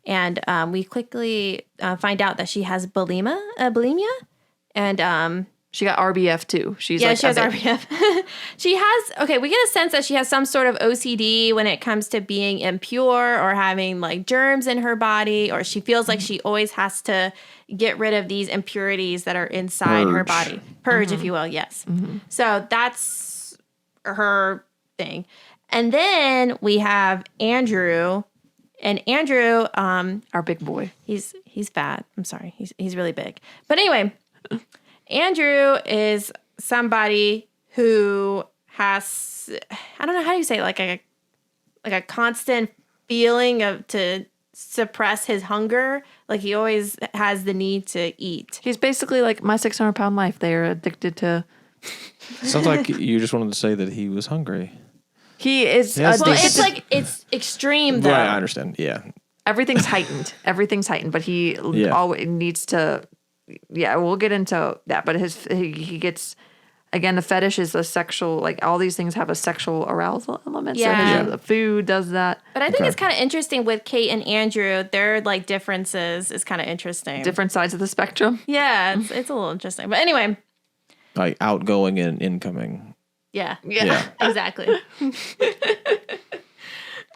Speaker 1: and we quickly find out that she has bulimia, and
Speaker 2: she got RBF too.
Speaker 1: She has RBF. We get a sense that she has some sort of OCD when it comes to being impure or having like germs in her body, or she feels like she always has to get rid of these impurities that are inside her body. Purge, if you will, yes. So that's her thing. And then we have Andrew, and Andrew,
Speaker 2: our big boy.
Speaker 1: He's fat. I'm sorry. He's really big. But anyway, Andrew is somebody who has, I don't know how you say it, like a constant feeling to suppress his hunger. Like he always has the need to eat.
Speaker 2: He's basically like My 600-Pound Life. They're addicted to.
Speaker 3: Sounds like you just wanted to say that he was hungry.
Speaker 2: He is.
Speaker 1: Well, it's extreme though.
Speaker 3: Right, I understand. Yeah.
Speaker 2: Everything's heightened. But he always needs to. Yeah, we'll get into that. But he gets again, the fetish is a sexual, like all these things have a sexual arousal element.
Speaker 1: Yeah.
Speaker 2: So the food does that.
Speaker 1: But I think it's kind of interesting with Kate and Andrew. Their like differences is kind of interesting.
Speaker 2: Different sides of the spectrum.
Speaker 1: Yeah, it's a little interesting. But anyway.
Speaker 3: Like outgoing and incoming.
Speaker 1: Yeah.
Speaker 3: Yeah.
Speaker 1: Exactly.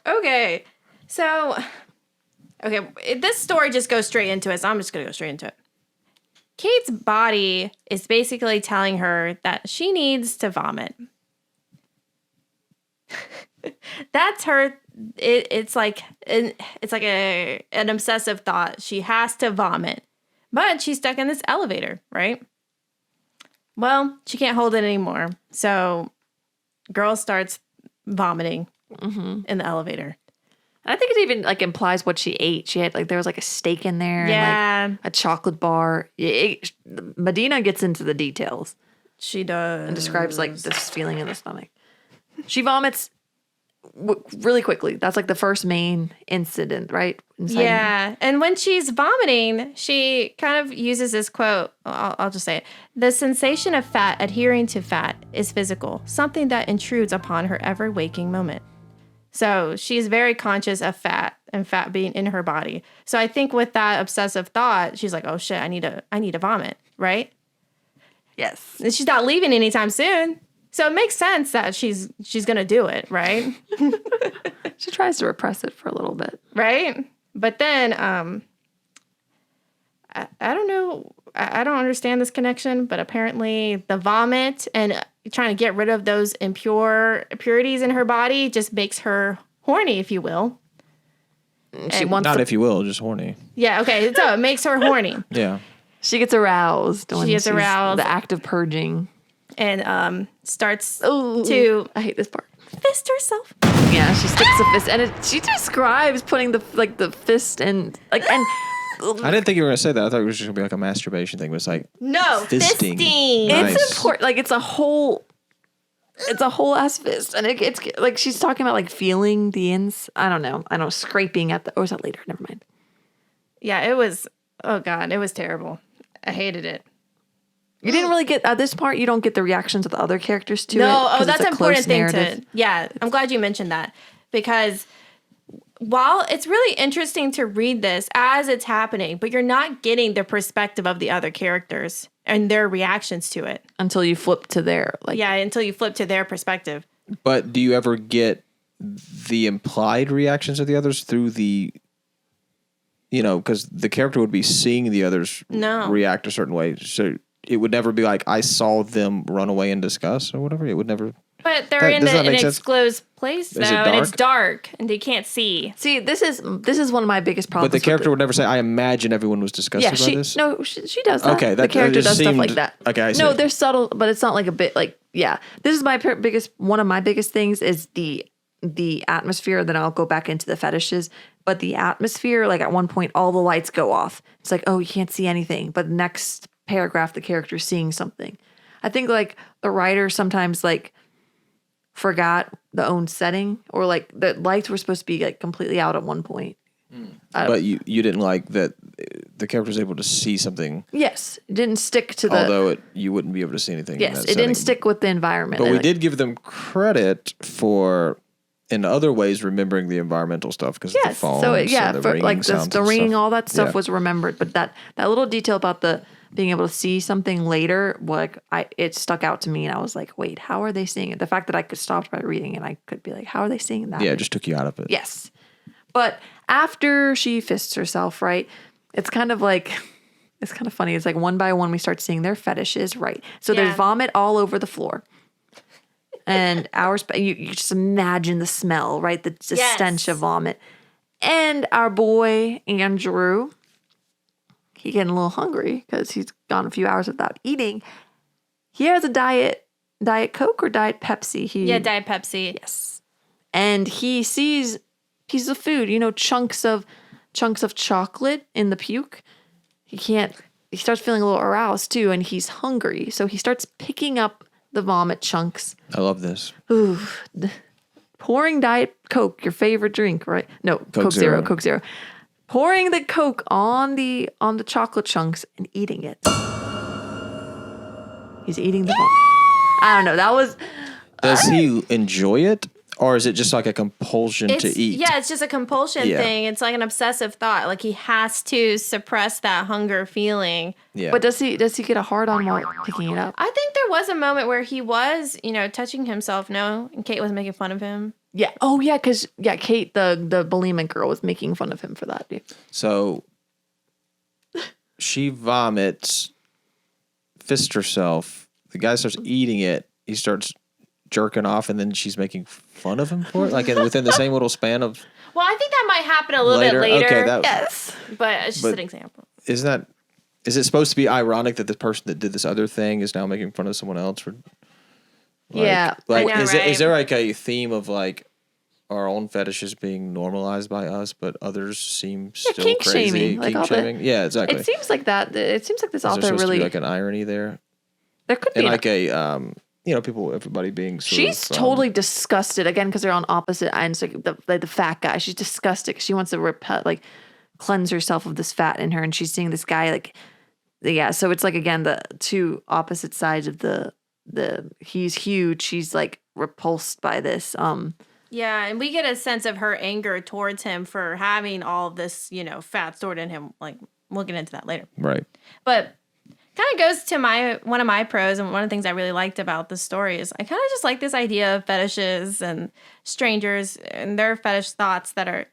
Speaker 1: Okay. So, this story just goes straight into it. So I'm just going to go straight into it. Kate's body is basically telling her that she needs to vomit. That's her. It's like an obsessive thought. She has to vomit, but she's stuck in this elevator, right? Well, she can't hold it anymore. So, girl starts vomiting in the elevator.
Speaker 2: I think it even like implies what she ate. She had like there was like a steak in there, and like a chocolate bar. Medina gets into the details.
Speaker 1: She does,
Speaker 2: and describes like this feeling in the stomach. She vomits really quickly. That's like the first main incident, right?
Speaker 1: Yeah, and when she's vomiting, she kind of uses this quote. I'll just say it: "The sensation of fat adhering to fat is physical, something that intrudes upon her ever waking moment." So she's very conscious of fat and fat being in her body. So I think with that obsessive thought, she's like, "Oh shit, I need to vomit," right?
Speaker 2: Yes.
Speaker 1: And she's not leaving anytime soon. So it makes sense that she's gonna do it, right?
Speaker 2: She tries to repress it for a little bit.
Speaker 1: Right? But then I don't know. I don't understand this connection, but apparently the vomit and trying to get rid of those impurities in her body just makes her horny, if you will.
Speaker 2: She wants
Speaker 3: not if you will, just horny.
Speaker 1: Yeah, okay. So it makes her horny.
Speaker 3: Yeah.
Speaker 2: She gets aroused.
Speaker 1: She gets aroused.
Speaker 2: The act of purging.
Speaker 1: And starts to...
Speaker 2: I hate this part.
Speaker 1: Fist herself.
Speaker 2: Yeah, she sticks a fist. And she describes putting the fist in... like and.
Speaker 3: I didn't think you were going to say that. I thought it was just going to be like a masturbation thing. But it's like fisting.
Speaker 2: Nice. It's important. Like it's a whole ass fist, and it's like she's talking about like feeling the ins. I don't know, scraping at the. Or is that later? Never mind.
Speaker 1: Yeah, it was. Oh god, it was terrible. I hated it.
Speaker 2: You didn't really get at this part. You don't get the reactions of the other characters to it.
Speaker 1: No, that's an important thing to. Yeah, I'm glad you mentioned that because. While it's really interesting to read this as it's happening, but you're not getting the perspective of the other characters and their reactions to it.
Speaker 2: Until you flip to their
Speaker 1: until you flip to their perspective.
Speaker 3: But do you ever get the implied reactions of the others through the, because the character would be seeing the others react a certain way. So it would never be like, I saw them run away in disgust or whatever. It would never...
Speaker 1: But they're in an enclosed place though, and it's dark, and they can't see.
Speaker 2: See, this is one of my biggest problems.
Speaker 3: But the character would never say, "I imagine everyone was disgusted by this."
Speaker 2: No, she does that.
Speaker 3: Okay,
Speaker 2: the character does stuff like that.
Speaker 3: Okay, I see.
Speaker 2: No, they're subtle, but it's not like a bit like This is one of my biggest things is the atmosphere. Then I'll go back into the fetishes, but the atmosphere, like at one point, all the lights go off. It's like, oh, you can't see anything, but next paragraph, the character's seeing something. I think like the writer sometimes like. Forgot the own setting, or like the lights were supposed to be like completely out at one point.
Speaker 3: But you didn't like that the character was able to see something.
Speaker 2: Yes, it didn't stick to
Speaker 3: although you wouldn't be able to see anything.
Speaker 2: Yes,
Speaker 3: in that
Speaker 2: it
Speaker 3: setting.
Speaker 2: didn't stick with the environment.
Speaker 3: But we did give them credit for, in other ways, remembering the environmental stuff because of the phones.
Speaker 2: So
Speaker 3: and the ringing
Speaker 2: like
Speaker 3: sounds
Speaker 2: the ringing, all that stuff
Speaker 3: Yeah.
Speaker 2: was remembered. But that little detail about the being able to see something later, it stuck out to me, and I was like, wait, how are they seeing it? The fact that I could stop by reading it, I could be like, how are they seeing that?
Speaker 3: Yeah, it just took you out of it.
Speaker 2: Yes. But after she fists herself, right, it's kind of funny. It's like one by one we start seeing their fetishes, right? So there's vomit all over the floor. And you just imagine the smell, right? The stench of vomit. And our boy, Andrew, he getting a little hungry because he's gone a few hours without eating. He has a Diet Coke or Diet Pepsi.
Speaker 1: Diet Pepsi.
Speaker 2: Yes. And he sees pieces of food, chunks of chocolate in the puke. He starts feeling a little aroused too, and he's hungry. So he starts picking up the vomit chunks.
Speaker 3: I love this.
Speaker 2: Ooh. Pouring Diet Coke, your favorite drink, right? No, Coke Zero. Coke Zero. Pouring the Coke on the chocolate chunks and eating it. He's eating the vomit. I don't know. That was.
Speaker 3: Does he enjoy it? Or is it just like a compulsion to eat?
Speaker 1: Yeah, it's just a compulsion thing. It's like an obsessive thought. Like he has to suppress that hunger feeling.
Speaker 2: Yeah. But does he get a hard on while picking it up?
Speaker 1: I think there was a moment where he was, touching himself. No, and Kate was making fun of him.
Speaker 2: Yeah. Oh yeah, because Kate, the bulimic girl, was making fun of him for that. Yeah.
Speaker 3: So she vomits, fists herself. The guy starts eating it. He starts jerking off, and then she's making fun of him for it, like within the same little span of.
Speaker 1: Well, I think that might happen a little bit later.
Speaker 3: Okay,
Speaker 1: yes, but it's just an example.
Speaker 3: Is it supposed to be ironic that the person that did this other thing is now making fun of someone else for?
Speaker 2: Yeah,
Speaker 3: like is there like a theme of like our own fetishes being normalized by us, but others seem still
Speaker 2: kink
Speaker 3: crazy?
Speaker 2: Shaming,
Speaker 3: kink shaming, yeah, exactly.
Speaker 2: It seems like that. It seems like this
Speaker 3: author
Speaker 2: really
Speaker 3: supposed to be like an irony there.
Speaker 2: There could be
Speaker 3: like everybody being.
Speaker 2: She's totally disgusted again because they're on opposite ends. Like the fat guy, she's disgusted. She wants to cleanse herself of this fat in her, and she's seeing this guy So it's like again the two opposite sides of the he's huge. She's like repulsed by this.
Speaker 1: Yeah, and we get a sense of her anger towards him for having all of this, fat stored in him. Like we'll get into that later,
Speaker 3: right?
Speaker 1: But kind of goes to one of my pros, and one of the things I really liked about the story is I kind of just like this idea of fetishes and strangers and their fetish thoughts that are,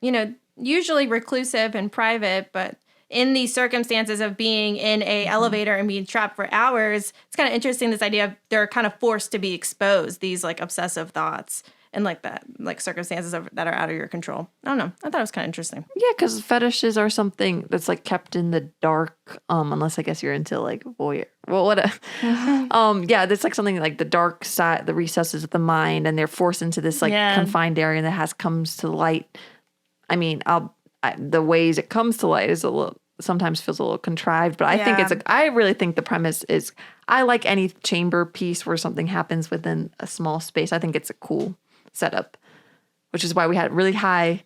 Speaker 1: usually reclusive and private, but in these circumstances of being in a elevator and being trapped for hours, it's kind of interesting, this idea of they're kind of forced to be exposed, these like obsessive thoughts and like that, like circumstances that are out of your control. I don't know. I thought it was kind of interesting.
Speaker 2: Yeah, because fetishes are something that's like kept in the dark, unless I guess you're into like voyeur. Well, what? Yeah, that's like something like the dark side, the recesses of the mind, and they're forced into this like confined area that comes to light. I mean, the ways it comes to light is sometimes feels a little contrived, but I think I really think the premise is, I like any chamber piece where something happens within a small space. I think it's a cool setup, which is why we had really high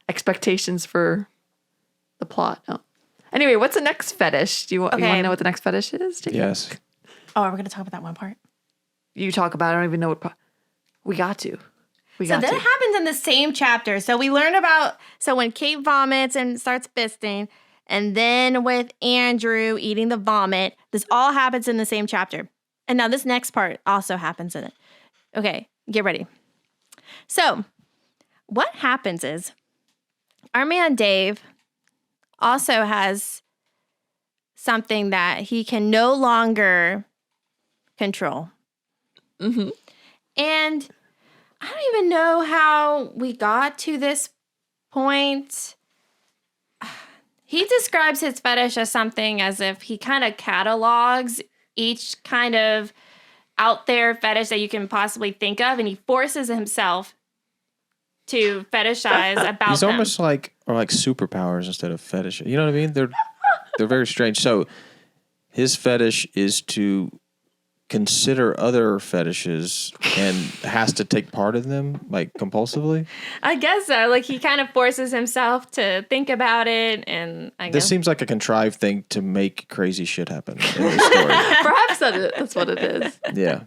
Speaker 2: expectations for the plot. Oh. Anyway, what's the next fetish? You want to know what the next fetish is?
Speaker 3: Yes.
Speaker 1: Oh, we're going to talk about that one part.
Speaker 2: You talk about it. I don't even know what part. We got to.
Speaker 1: So that happens in the same chapter. So we learn about, when Kate vomits and starts fisting, and then with Andrew eating the vomit, this all happens in the same chapter. And now this next part also happens in it. Okay, get ready. So what happens is our man Dave also has something that he can no longer control.
Speaker 2: Mm-hmm.
Speaker 1: And I don't even know how we got to this point. He describes his fetish as something as if he kind of catalogs each kind of out there fetish that you can possibly think of, and he forces himself to fetishize about
Speaker 3: He's
Speaker 1: them.
Speaker 3: Almost like superpowers instead of fetish. You know what I mean? They're very strange. So his fetish is to consider other fetishes and has to take part in them, like compulsively?
Speaker 1: I guess so. Like he kind of forces himself to think about it, and
Speaker 3: This seems like a contrived thing to make crazy shit happen in this story.
Speaker 2: Perhaps that's what it is.
Speaker 3: Yeah.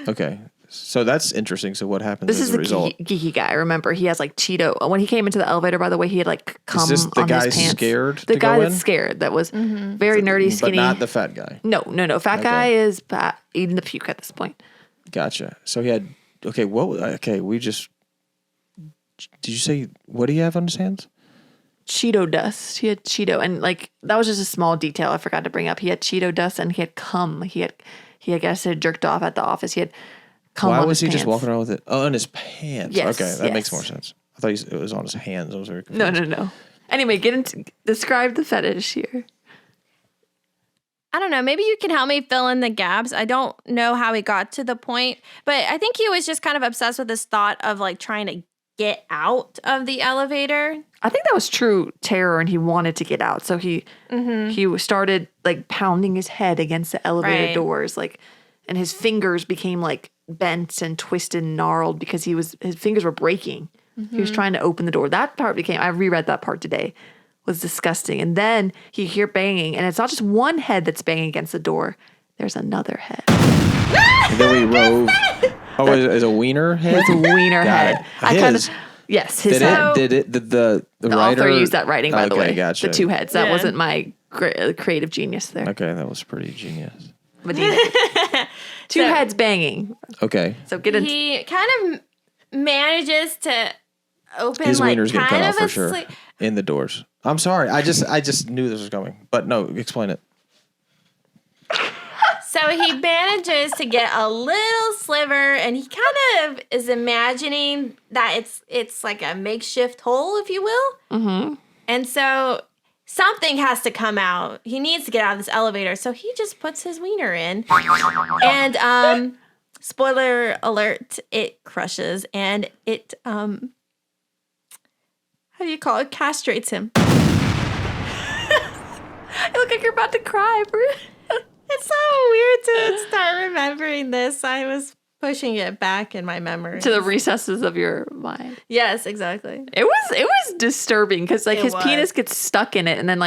Speaker 3: Okay. So that's interesting. So what happens as a result?
Speaker 2: This is the geeky guy. Remember, he has like Cheeto. When he came into the elevator, by the way, he had like cum on his pants.
Speaker 3: Is this the guy scared?
Speaker 2: The guy that's scared. That was very nerdy, skinny.
Speaker 3: But not the fat guy.
Speaker 2: No. Fat guy is eating the puke at this point.
Speaker 3: Gotcha. So he had. Okay. We just. Did you say what do you have on his hands?
Speaker 2: Cheeto dust. He had Cheeto, and like that was just a small detail I forgot to bring up. He had Cheeto dust, and he had cum. He I guess had jerked off at the office. He had.
Speaker 3: Why was he just walking around with it? Oh, in his pants.
Speaker 2: Yes,
Speaker 3: okay, that makes more sense. I thought it was on his hands. I was very
Speaker 2: No.
Speaker 3: confused.
Speaker 2: Anyway, describe the fetish here.
Speaker 1: I don't know. Maybe you can help me fill in the gaps. I don't know how he got to the point, but I think he was just kind of obsessed with this thought of like trying to get out of the elevator.
Speaker 2: I think that was true terror, and he wanted to get out. So he started like pounding his head against the elevator doors, like, and his fingers became like bent and twisted and gnarled because his fingers were breaking. Mm-hmm. He was trying to open the door. That part I reread that part today, was disgusting. And then you hear banging, and it's not just one head that's banging against the door. There's another head.
Speaker 3: And then we rove. Oh, is a wiener head?
Speaker 2: His wiener head. I kind of. Yes, his head.
Speaker 3: Did the
Speaker 2: The
Speaker 3: writer
Speaker 2: author used that writing, by the way.
Speaker 3: Gotcha.
Speaker 2: The two heads. That wasn't my creative genius there.
Speaker 3: Okay, that was pretty genius.
Speaker 2: Medina. Two heads banging.
Speaker 3: Okay.
Speaker 2: So get into.
Speaker 1: He kind of manages to open
Speaker 3: His wiener's getting cut
Speaker 1: kind
Speaker 3: off
Speaker 1: of
Speaker 3: for sure. In the doors. I'm sorry. I just knew this was coming. But no, explain it.
Speaker 1: So he manages to get a little sliver, and he kind of is imagining that it's like a makeshift hole, if you will.
Speaker 2: Mm-hmm.
Speaker 1: And so something has to come out. He needs to get out of this elevator, so he just puts his wiener in. And spoiler alert, it crushes, and it how do you call it? Castrates him.
Speaker 2: You look like you're about to cry, Bruce.
Speaker 1: It's so weird to start remembering this. I was pushing it back in my memory.
Speaker 2: To the recesses of your mind.
Speaker 1: Yes, exactly.
Speaker 2: It was disturbing because his penis gets stuck in it, and then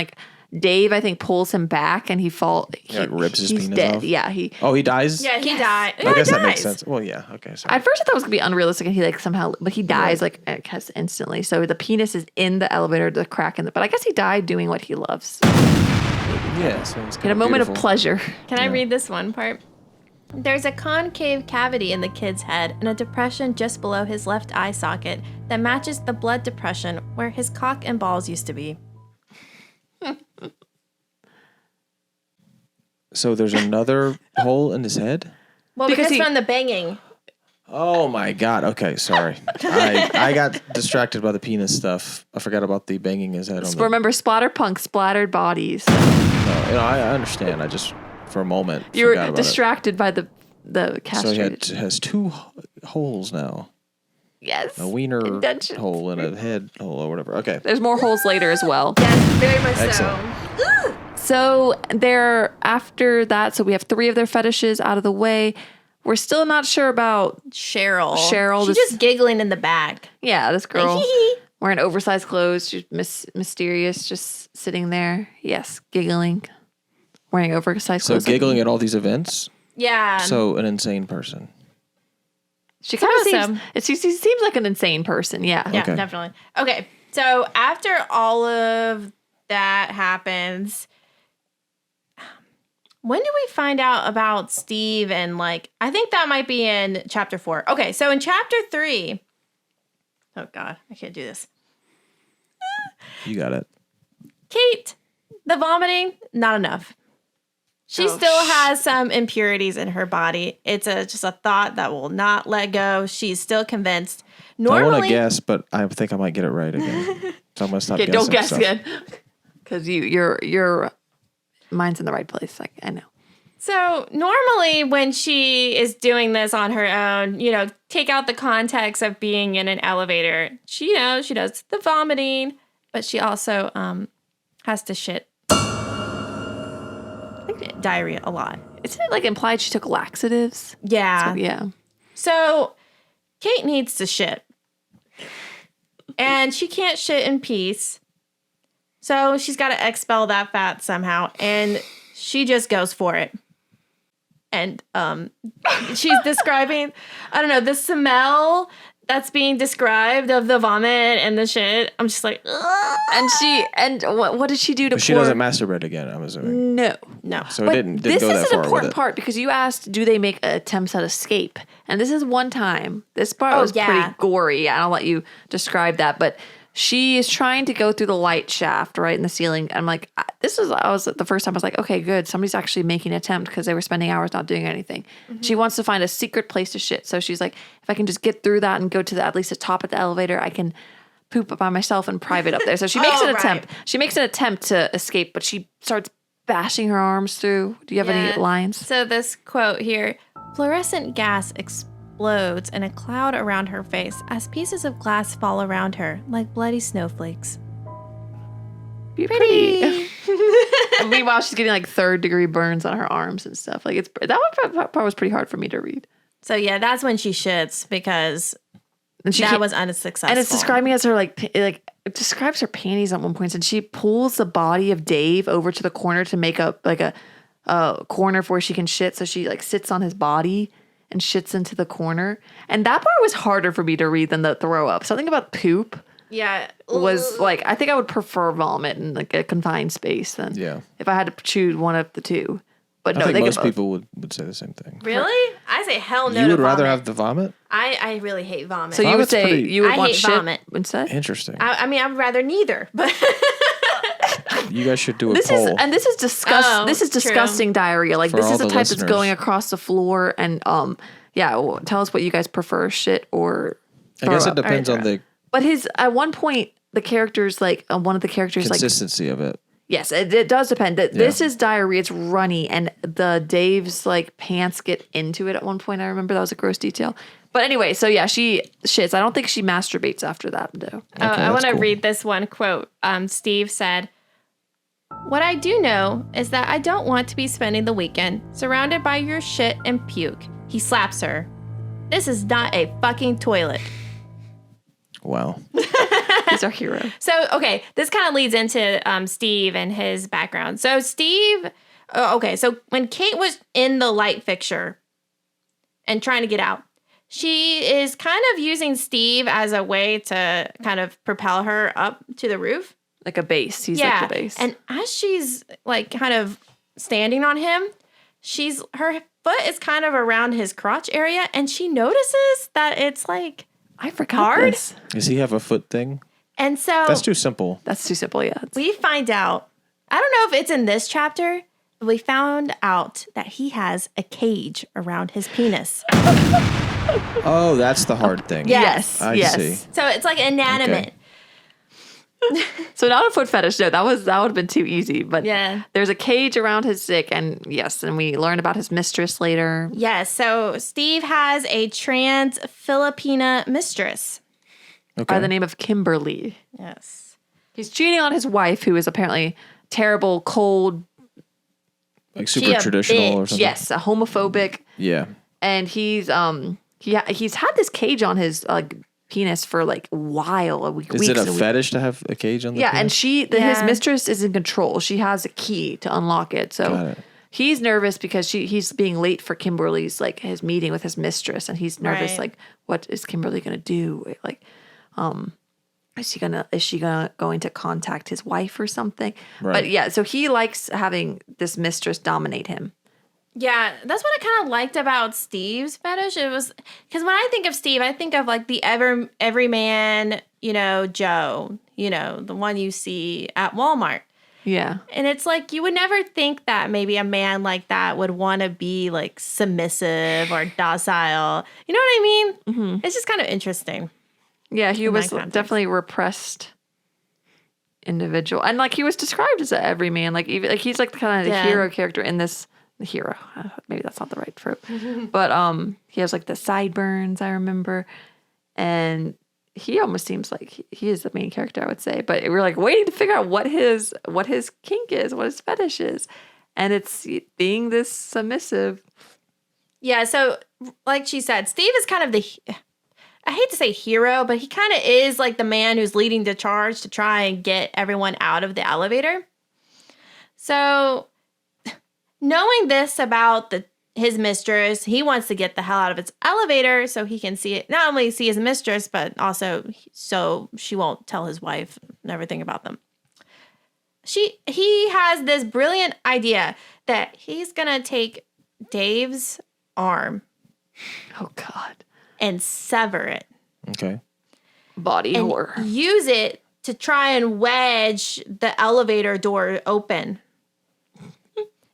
Speaker 2: Dave, I think, pulls him back, and he
Speaker 3: rips his
Speaker 2: he's
Speaker 3: penis
Speaker 2: dead.
Speaker 3: off?
Speaker 2: Yeah,
Speaker 3: He dies?
Speaker 1: Yeah, he died.
Speaker 3: I guess
Speaker 1: he
Speaker 3: that makes
Speaker 1: dies.
Speaker 3: sense. Well, yeah. Okay, sorry.
Speaker 2: At first, I thought it was gonna be unrealistic, and he somehow, but he dies instantly. So the penis is in the elevator, the crack in the. But I guess he died doing what he loves.
Speaker 3: Yeah, so it's
Speaker 2: He had a moment of pleasure.
Speaker 1: Can I read this one part? There's a concave cavity in the kid's head and a depression just below his left eye socket that matches the blood depression where his cock and balls used to be.
Speaker 3: So there's another hole in his head?
Speaker 1: Well, because from the banging.
Speaker 3: Oh my God. Okay, sorry. I got distracted by the penis stuff. I forgot about the banging his head on
Speaker 2: Remember, Splatterpunk, splattered bodies.
Speaker 3: No, I understand. I just, for a moment,
Speaker 2: You were
Speaker 3: forgot about
Speaker 2: distracted by the castrated.
Speaker 3: So he has two holes now.
Speaker 2: Yes.
Speaker 3: A wiener
Speaker 2: Indention.
Speaker 3: hole and a head hole or whatever. Okay.
Speaker 2: There's more holes later as well.
Speaker 1: Yes, very much
Speaker 3: Excellent.
Speaker 2: So after that, so we have 3 of their fetishes out of the way. We're still not sure about
Speaker 1: Cheryl.
Speaker 2: She's
Speaker 1: just giggling in the back.
Speaker 2: Yeah, this girl wearing oversized clothes. She's mysterious, just sitting there. Yes, giggling, wearing oversized clothes.
Speaker 3: So giggling at all these events?
Speaker 1: Yeah.
Speaker 3: So an insane person.
Speaker 2: She kind of seems. She seems like an insane person. Yeah.
Speaker 1: Yeah,
Speaker 3: Okay.
Speaker 1: definitely. Okay, so after all of that happens, when do we find out about Steve and I think that might be in chapter 4. Okay, so in chapter 3, oh God, I can't do this.
Speaker 3: You got it.
Speaker 1: Kate, the vomiting, not enough. She still has some impurities in her body. It's just a thought that will not let go. She's still convinced. Normally,
Speaker 3: I want to guess, but I think I might get it right again. So I'm going to stop guessing.
Speaker 2: Don't guess
Speaker 3: stuff.
Speaker 2: again. Because your mind's in the right place. I know.
Speaker 1: So normally when she is doing this on her own, take out the context of being in an elevator. She knows she does the vomiting, but she also has to shit. I think diarrhea a lot.
Speaker 2: Isn't it implied she took laxatives?
Speaker 1: Yeah.
Speaker 2: So, yeah.
Speaker 1: So Kate needs to shit. And she can't shit in peace. So she's got to expel that fat somehow. And she just goes for it. And she's describing, the smell that's being described of the vomit and the shit. I'm just like, ugh.
Speaker 2: And what did she do to
Speaker 3: But she doesn't masturbate again, I'm assuming.
Speaker 2: No.
Speaker 3: So it didn't go that far with it.
Speaker 2: This is an important part because you asked, do they make attempts at escape? And this is one time. This part was pretty gory. I'll let you describe that. But she is trying to go through the light shaft, right, in the ceiling. I'm like, the first time I was like, okay, good. Somebody's actually making an attempt because they were spending hours not doing anything. Mm-hmm. She wants to find a secret place to shit. So she's like, if I can just get through that and go to at least the top of the elevator, I can poop by myself in private up there. So she makes an attempt. She makes an attempt to escape, but she starts bashing her arms through. Do you have any lines?
Speaker 1: So this quote here, fluorescent gas explodes in a cloud around her face as pieces of glass fall around her like bloody snowflakes.
Speaker 2: Pretty. And meanwhile, she's getting 3rd-degree burns on her arms and stuff. That part was pretty hard for me to read.
Speaker 1: So yeah, that's when she shits because that was unsuccessful.
Speaker 2: And it's describing as her it describes her panties at one point, and she pulls the body of Dave over to the corner to make a corner for where she can shit. So she like sits on his body and shits into the corner. And that part was harder for me to read than the throw up. Something about poop was like, I think I would prefer vomit in like a confined space than if I had to choose one of the two. But no,
Speaker 3: I think most people would say the same thing.
Speaker 1: Really? I say hell no.
Speaker 3: You would rather have the vomit?
Speaker 1: I really hate vomit.
Speaker 2: So you would say you would want shit vomit instead?
Speaker 3: Interesting.
Speaker 1: I mean, I'd rather neither, but
Speaker 3: you guys should do a poll.
Speaker 2: This is disgusting diarrhea. Like this is the type that's going across the floor. And tell us what you guys prefer, shit or
Speaker 3: I guess it depends on the.
Speaker 2: But at one point the characters like one of the characters
Speaker 3: consistency of it.
Speaker 2: Yes, it does depend. This is diarrhea. It's runny, and the Dave's like pants get into it at one point. I remember that was a gross detail. But anyway, so yeah, she shits. I don't think she masturbates after that though.
Speaker 1: Okay, I want to read this one quote. Steve said, "What I do know is that I don't want to be spending the weekend surrounded by your shit and puke." He slaps her. "This is not a fucking toilet."
Speaker 3: Wow.
Speaker 2: He's our hero.
Speaker 1: So, okay, this kind of leads into Steve and his background. So, Steve, so when Kate was in the light fixture and trying to get out, she is kind of using Steve as a way to kind of propel her up to the roof.
Speaker 2: Like a base. He's like the base.
Speaker 1: And as she's like kind of standing on him, her foot is kind of around his crotch area, and she notices that it's like
Speaker 2: I forgot
Speaker 1: hard.
Speaker 2: This.
Speaker 3: Does he have a foot thing?
Speaker 1: And so
Speaker 3: that's too simple.
Speaker 2: Yeah.
Speaker 1: We find out, I don't know if it's in this chapter, but we found out that he has a cage around his penis.
Speaker 3: Oh, that's the hard thing.
Speaker 1: Yes.
Speaker 3: I see.
Speaker 1: So it's like inanimate.
Speaker 2: Okay. So not a foot fetish. No, that would have been too easy. But there's a cage around his dick, and and we learn about his mistress later.
Speaker 1: Yes. So Steve has a trans Filipina mistress.
Speaker 2: By the name of Kimberly.
Speaker 1: Yes.
Speaker 2: He's cheating on his wife, who is apparently terrible, cold.
Speaker 3: Like super traditional or something.
Speaker 2: Yes, a homophobic.
Speaker 3: Yeah.
Speaker 2: And he's had this cage on his penis for like a while.
Speaker 3: Is it a fetish to have a cage on the penis?
Speaker 2: And his mistress is in control. She has a key to unlock it. So he's nervous because he's being late for Kimberly's his meeting with his mistress, and he's nervous what is Kimberly going to do? Is she going to contact his wife or something? Right. But so he likes having this mistress dominate him.
Speaker 1: Yeah, that's what I kind of liked about Steve's fetish. It was because when I think of Steve, I think of like the everyman, Joe, the one you see at Walmart.
Speaker 2: Yeah.
Speaker 1: And it's like you would never think that maybe a man like that would want to be like submissive or docile. You know what I mean? Mm-hmm. It's just kind of interesting.
Speaker 2: Yeah, he was definitely a repressed individual. And he was described as an everyman. He's like kind of the hero character in this. The hero. Maybe that's not the right fruit. But he has the sideburns, I remember. And he almost seems like he is the main character, I would say. But we're waiting to figure out what his kink is, what his fetish is. And it's being this submissive.
Speaker 1: Yeah, so like she said, Steve is kind of I hate to say hero, but he kind of is like the man who's leading the charge to try and get everyone out of the elevator. So knowing this about his mistress, he wants to get the hell out of its elevator so he can not only see his mistress, but also so she won't tell his wife and everything about them. He has this brilliant idea that he's going to take Dave's arm.
Speaker 2: Oh, God.
Speaker 1: And sever it.
Speaker 3: Okay.
Speaker 2: Body
Speaker 1: and
Speaker 2: horror.
Speaker 1: Use it to try and wedge the elevator door open.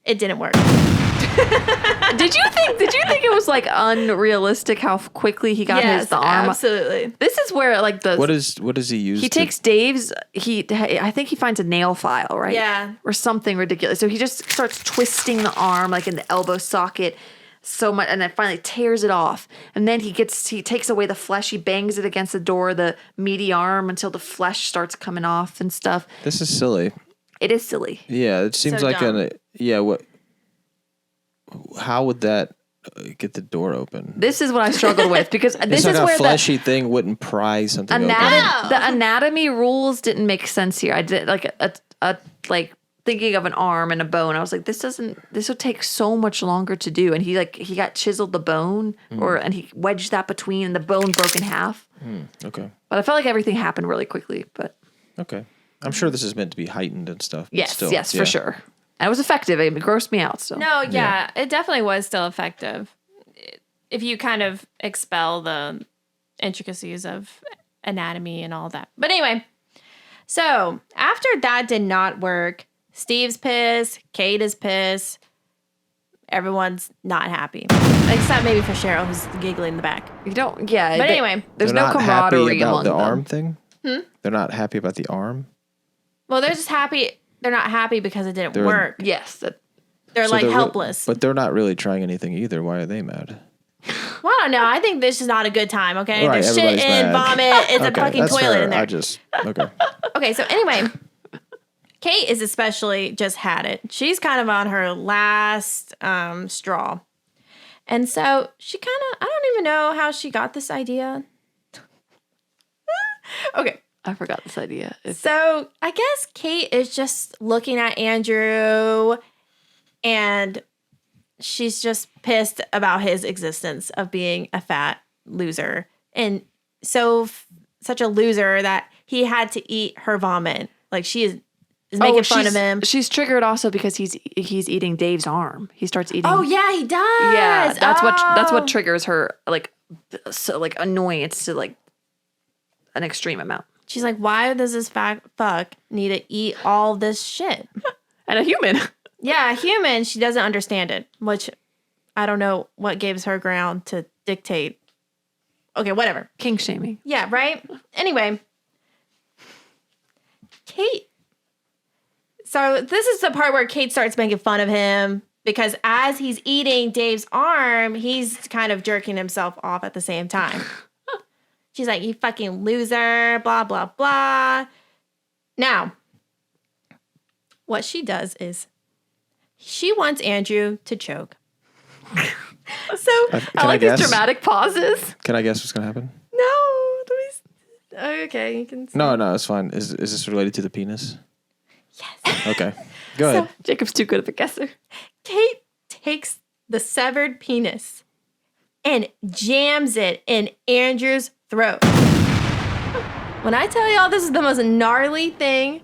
Speaker 1: It didn't work.
Speaker 2: Did you think it was unrealistic how quickly he got the arm?
Speaker 1: Absolutely.
Speaker 2: This is where
Speaker 3: what does he use?
Speaker 2: He takes Dave's. I think he finds a nail file, right?
Speaker 1: Yeah.
Speaker 2: Or something ridiculous. So he just starts twisting the arm in the elbow socket so much, and then finally tears it off. And then he takes away the flesh. He bangs it against the door, the meaty arm, until the flesh starts coming off and stuff.
Speaker 3: This is silly.
Speaker 2: It is silly.
Speaker 3: Yeah, it seems
Speaker 1: so
Speaker 3: like
Speaker 1: dumb.
Speaker 3: What? How would that get the door open?
Speaker 2: This is what I struggled with because this is where
Speaker 3: a fleshy thing wouldn't pry something open.
Speaker 2: The anatomy rules didn't make sense here. I did a thinking of an arm and a bone. I was like, this would take so much longer to do. And he got chiseled the bone and he wedged that between and the bone broke in half.
Speaker 3: Okay.
Speaker 2: But I felt like everything happened really quickly, but.
Speaker 3: Okay. I'm sure this is meant to be heightened and stuff.
Speaker 2: Yes,
Speaker 3: still,
Speaker 2: yes, for sure. And it was effective. It grossed me out still.
Speaker 1: No, yeah, it definitely was still effective. If you kind of expel the intricacies of anatomy and all that. But anyway, so after that did not work, Steve's pissed, Kate is pissed. Everyone's not happy. Except maybe for Cheryl, who's giggling in the back.
Speaker 2: You don't, yeah.
Speaker 1: But anyway.
Speaker 2: There's no camaraderie among them.
Speaker 3: They're not happy about the arm thing? They're not happy about the arm?
Speaker 1: Well, they're just happy. They're not happy because it didn't work.
Speaker 2: Yes.
Speaker 1: They're like helpless.
Speaker 3: But they're not really trying anything either. Why are they mad?
Speaker 1: Well, I don't know. I think this is not a good time, okay?
Speaker 3: Right,
Speaker 1: There's shit in, vomit. It's a fucking
Speaker 3: that's
Speaker 1: toilet
Speaker 3: fair.
Speaker 1: in there.
Speaker 3: Okay.
Speaker 1: Okay, so anyway, Kate is especially just had it. She's kind of on her last straw. And so she kind of, I don't even know how she got this idea. Okay.
Speaker 2: I forgot this idea.
Speaker 1: So I guess Kate is just looking at Andrew and she's just pissed about his existence of being a fat loser. And such a loser that he had to eat her vomit. Like she is making fun of him.
Speaker 2: She's triggered also because he's eating Dave's arm. He starts eating.
Speaker 1: Oh yeah, he does.
Speaker 2: Yeah, that's what triggers her annoyance to like an extreme amount.
Speaker 1: She's like, why does this fat fuck need to eat all this shit?
Speaker 2: And a human.
Speaker 1: Yeah, a human. She doesn't understand it, which I don't know what gives her ground to dictate. Okay, whatever.
Speaker 2: Kink shaming.
Speaker 1: Yeah, right? Anyway, Kate. So this is the part where Kate starts making fun of him because as he's eating Dave's arm, he's kind of jerking himself off at the same time. She's like, you fucking loser, blah, blah, blah. Now, what she does is she wants Andrew to choke. So
Speaker 2: I like these dramatic pauses.
Speaker 3: Can I guess what's going to happen?
Speaker 1: No. Okay, you can say.
Speaker 3: No, it's fine. Is this related to the penis?
Speaker 1: Yes.
Speaker 3: Okay. Go ahead.
Speaker 2: Jacob's too good of a guesser.
Speaker 1: Kate takes the severed penis and jams it in Andrew's throat. When I tell y'all this is the most gnarly thing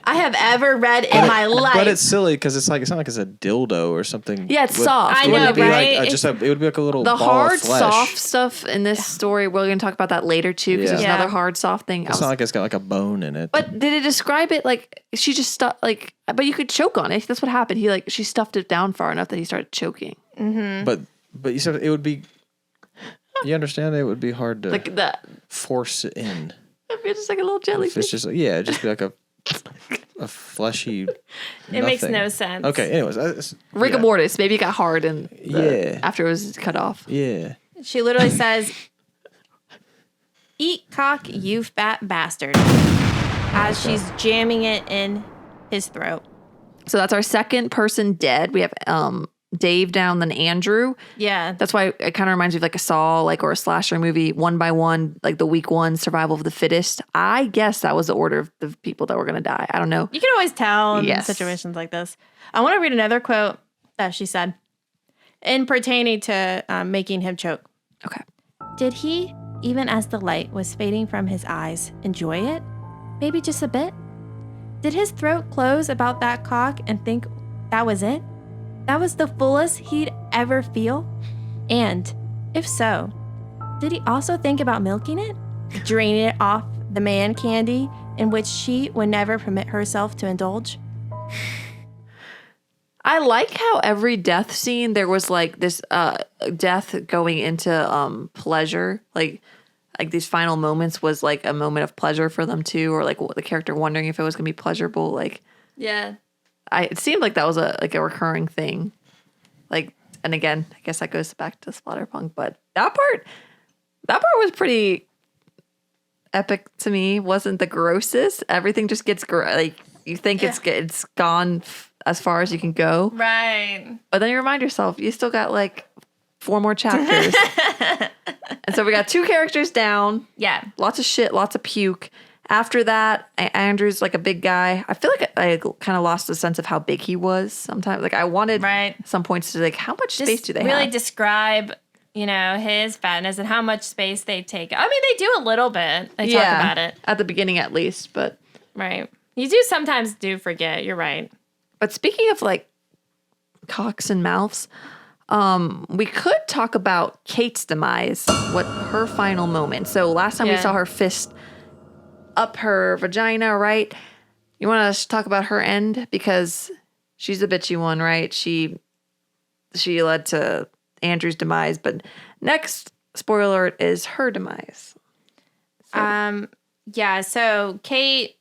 Speaker 1: I have ever read in my life.
Speaker 3: But it's silly because it's not like it's a dildo or something.
Speaker 2: Yeah, it's soft.
Speaker 1: I know, right?
Speaker 3: It would be like a little
Speaker 2: the
Speaker 3: ball
Speaker 2: hard,
Speaker 3: of flesh.
Speaker 2: soft stuff in this story. We're going to talk about that later too, because there's another hard, soft thing.
Speaker 3: It's not like it's got like a bone in it.
Speaker 2: But did it describe it like she just stuffed But you could choke on it. That's what happened. She stuffed it down far enough that he started choking.
Speaker 1: Mm-hmm.
Speaker 3: But you said it would be. You understand? It would be hard to
Speaker 2: like that.
Speaker 3: Force it in.
Speaker 2: It'd be just like a little jellyfish.
Speaker 3: It's just it'd just be like a fleshy.
Speaker 1: It makes no sense.
Speaker 3: Okay. Anyways,
Speaker 2: rigor mortis. Maybe it got hard and after it was cut off.
Speaker 3: Yeah.
Speaker 1: She literally says, "Eat cock, you fat bastard," as she's jamming it in his throat.
Speaker 2: So that's our second person dead. We have Dave down, then Andrew.
Speaker 1: Yeah.
Speaker 2: That's why it kind of reminds me of like a Saw, or a slasher movie, one by one, like the week one, survival of the fittest. I guess that was the order of the people that were going to die. I don't know.
Speaker 1: You can always tell in situations like this. I want to read another quote that she said in pertaining to making him choke.
Speaker 2: Okay.
Speaker 1: Did he, even as the light was fading from his eyes, enjoy it? Maybe just a bit? Did his throat close about that cock and think that was it? That was the fullest he'd ever feel? And, if so, did he also think about milking it? Draining it off the man candy in which she would never permit herself to indulge?
Speaker 2: I like how every death scene, there was like this death going into pleasure. Like these final moments was like a moment of pleasure for them too, or like the character wondering if it was going to be pleasurable. Like,
Speaker 1: yeah.
Speaker 2: It seemed like that was a recurring thing. Like, and again, I guess that goes back to Splatterpunk, but that part was pretty epic to me. Wasn't the grossest. Everything just gets you think it's gone as far as you can go.
Speaker 1: Right.
Speaker 2: But then you remind yourself, you still got like 4 more chapters. And so we got 2 characters down.
Speaker 1: Yeah.
Speaker 2: Lots of shit, lots of puke. After that, Andrew's like a big guy. I feel like I kind of lost a sense of how big he was sometimes. Like I wanted some points to like, how much space do they
Speaker 1: really
Speaker 2: have?
Speaker 1: Describe, his fatness and how much space they take. I mean, they do a little bit. They talk about it.
Speaker 2: At the beginning at least, but.
Speaker 1: Right. You do sometimes forget. You're right.
Speaker 2: But speaking of like cocks and mouths, we could talk about Kate's demise, what her final moment. So last time we saw her fist up her vagina, right? You want to talk about her end? Because she's a bitchy one, right? She led to Andrew's demise, but next, spoiler alert, is her demise.
Speaker 1: So. So Kate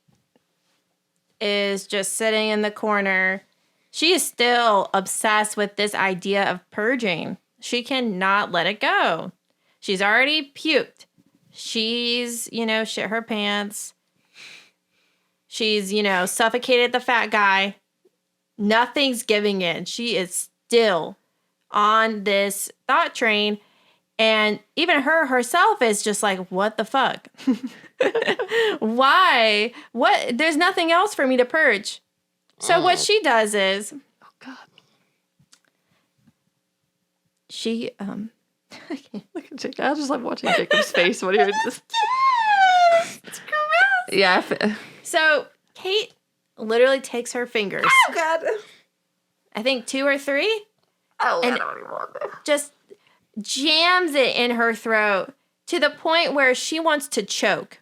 Speaker 1: is just sitting in the corner. She is still obsessed with this idea of purging. She cannot let it go. She's already puked. She's, shit her pants. She's, suffocated the fat guy. Nothing's giving in. She is still on this thought train. And even herself is just like, what the fuck? Why? What? There's nothing else for me to purge. So what she does is,
Speaker 2: oh God,
Speaker 1: she
Speaker 2: I can't look at Jacob. I just like watching Jacob's face when he was just.
Speaker 1: It's gross.
Speaker 2: Yeah.
Speaker 1: So Kate literally takes her fingers.
Speaker 2: Oh God.
Speaker 1: I think 2 or 3.
Speaker 2: Oh,
Speaker 1: and
Speaker 2: I don't even want that.
Speaker 1: Just jams it in her throat to the point where she wants to choke.